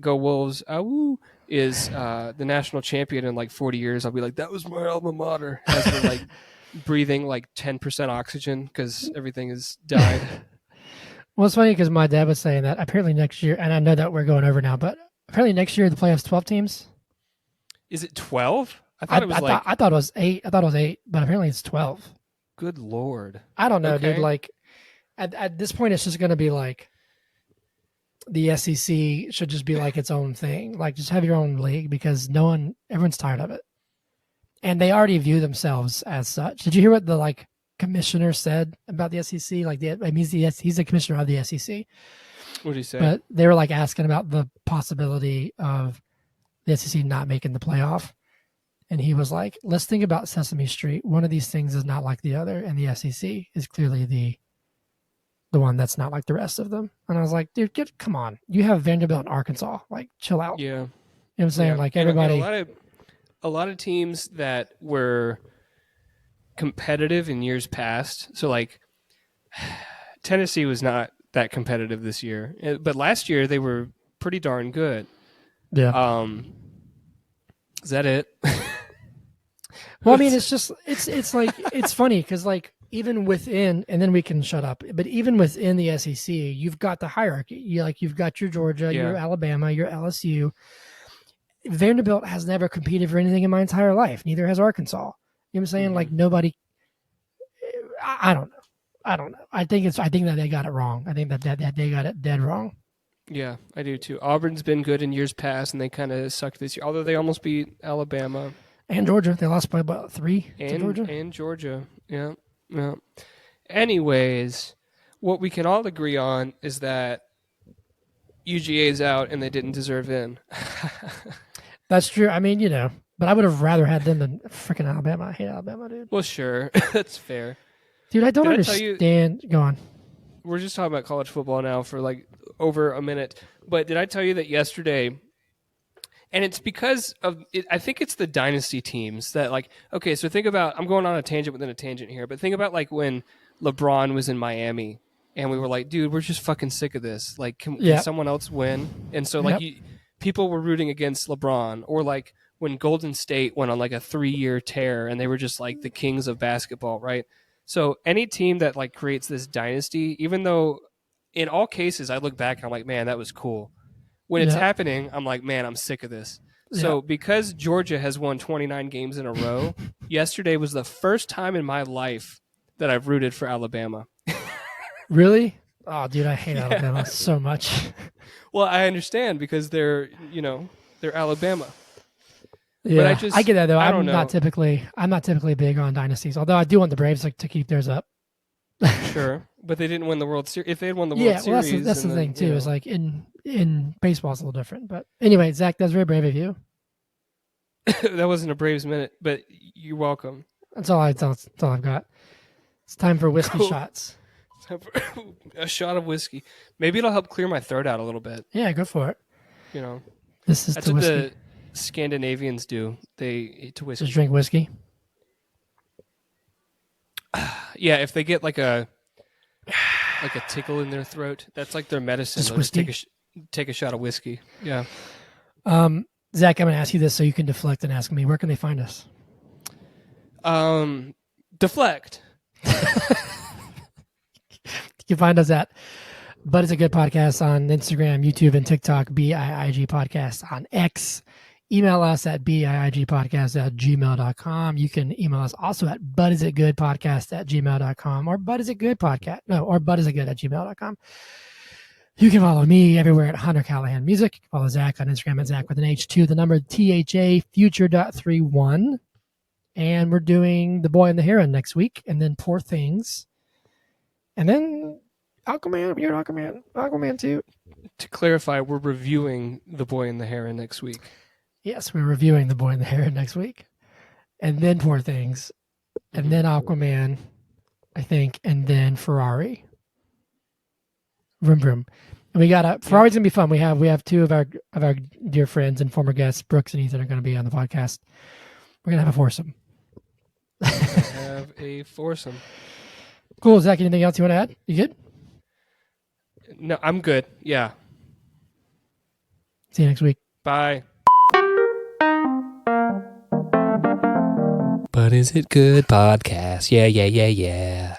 A: go Wolves, woo, is the national champion in like 40 years, I'll be like, that was my alma mater. As we're like breathing like 10% oxygen because everything has died.
B: Well, it's funny because my dad was saying that apparently next year, and I know that we're going over now, but apparently next year the playoffs 12 teams.
A: Is it 12? I thought it was like,
B: I thought it was 8. I thought it was 8, but apparently it's 12.
A: good Lord.
B: I don't know, dude.
A: Okay.
B: Like at this point, it's just going to be like the SEC should just be like its own thing. Like just have your own league because everyone's tired of it, and they already view themselves as such. Did you hear what the like commissioner said about the SEC? Like he's the commissioner of the SEC,
A: What did he say?
B: but they were like asking about the possibility of the SEC not making the playoff. And he was like, let's think about Sesame Street. One of these things is not like the other, and the SEC is clearly the one that's not like the rest of them. And I was like, dude, come on. You have Vanderbilt and Arkansas. Like, chill out.
A: Yeah.
B: You know what I'm saying?
A: Yeah.
B: Like
A: And
B: everybody.
A: a lot of teams that were competitive in years past. So like Tennessee was not that competitive this year, but last year they were pretty darn good.
B: Yeah.
A: Is that it?
B: Well, I mean, it's just it's like it's funny because like even within, and then we can shut up. But even within the SEC, you've got the hierarchy. You've got your Georgia,
A: Yeah.
B: your Alabama, your LSU. Vanderbilt has never competed for anything in my entire life. Neither has Arkansas. You know what I'm saying?
A: Mhm.
B: Like nobody. I don't know. I don't know. I think that they got it wrong. I think that they got it dead wrong.
A: Yeah, I do too. Auburn's been good in years past, and they kind of sucked this year. Although they almost beat Alabama
B: And Georgia, they lost by about 3 to
A: and
B: Georgia.
A: and Georgia. Yeah, yeah. Anyways, what we can all agree on is that UGA's out, and they didn't deserve in.
B: That's true. I mean, but I would have rather had them than freaking Alabama. I hate Alabama, dude.
A: Well, sure, that's fair.
B: Dude, I don't
A: Did I tell you-
B: understand. Go on.
A: We're just talking about college football now for like over a minute. But did I tell you that yesterday? And it's because of it, I think it's the dynasty teams that like. Okay, so think about. I'm going on a tangent within a tangent here, but think about like when LeBron was in Miami. and we were like, dude, we're just fucking sick of this. Like, can
B: Yeah.
A: someone else win? And so like people were rooting against LeBron, or like when Golden State went on like a 3-year tear and they were just like the kings of basketball, right? So any team that like creates this dynasty, even though in all cases I look back and I'm like, man, that was cool. When it's happening, I'm like, man, I'm sick of this. So because Georgia has won 29 games in a row, yesterday was the first time in my life that I've rooted for Alabama.
B: Really? Oh, dude, I hate Alabama so much.
A: Well, I understand because they're Alabama.
B: Yeah,
A: But
B: I get that though.
A: I'm
B: not typically big on dynasties. Although I do want the Braves to keep theirs up.
A: Sure, but they didn't win the World Series. If they had won the World Series,
B: that's the thing too. Is like in baseball, it's a little different. But anyway, Zach, that's very brave of you.
A: That wasn't a Braves minute, but you're welcome.
B: That's all I've got. It's time for whiskey shots.
A: A shot of whiskey. Maybe it'll help clear my throat out a little bit.
B: Yeah, go for it.
A: This is
B: that's
A: what
B: whiskey.
A: the Scandinavians do. They eat to whiskey.
B: Just drink whiskey.
A: Yeah, if they get like a tickle in their throat, that's like their medicine.
B: Just
A: They'll
B: whiskey?
A: just take a shot of whiskey. Yeah.
B: Zach, I'm going to ask you this so you can deflect and ask me, where can they find us?
A: Deflect.
B: You can find us at But It's a Good Podcast on Instagram, YouTube, and TikTok, BIIG Podcast on X. Email us at biigpodcast@gmail.com. You can email us also at butisitgoodpodcast@gmail.com or butisitgood@gmail.com. You can follow me everywhere at Hunter Callahan Music. You can follow Zach on Instagram at Zach with an H2, the number THA, future.31. And we're doing The Boy and the Heron next week, and then Poor Things. And then Aquaman, you're Aquaman 2.
A: To clarify, we're reviewing The Boy and the Heron next week.
B: Yes, we're reviewing The Boy and the Heron next week. And then Poor Things. And then Aquaman, I think. And then Ferrari. Vroom vroom. And we got Ferrari's gonna be fun. We have two of our dear friends and former guests, Brooks and Ethan, are gonna be on the podcast. We're gonna have a foursome. Cool. Zach, anything else you want to add? You good?
A: No, I'm good. Yeah.
B: See you next week.
A: Bye. But Is It Good podcast? Yeah.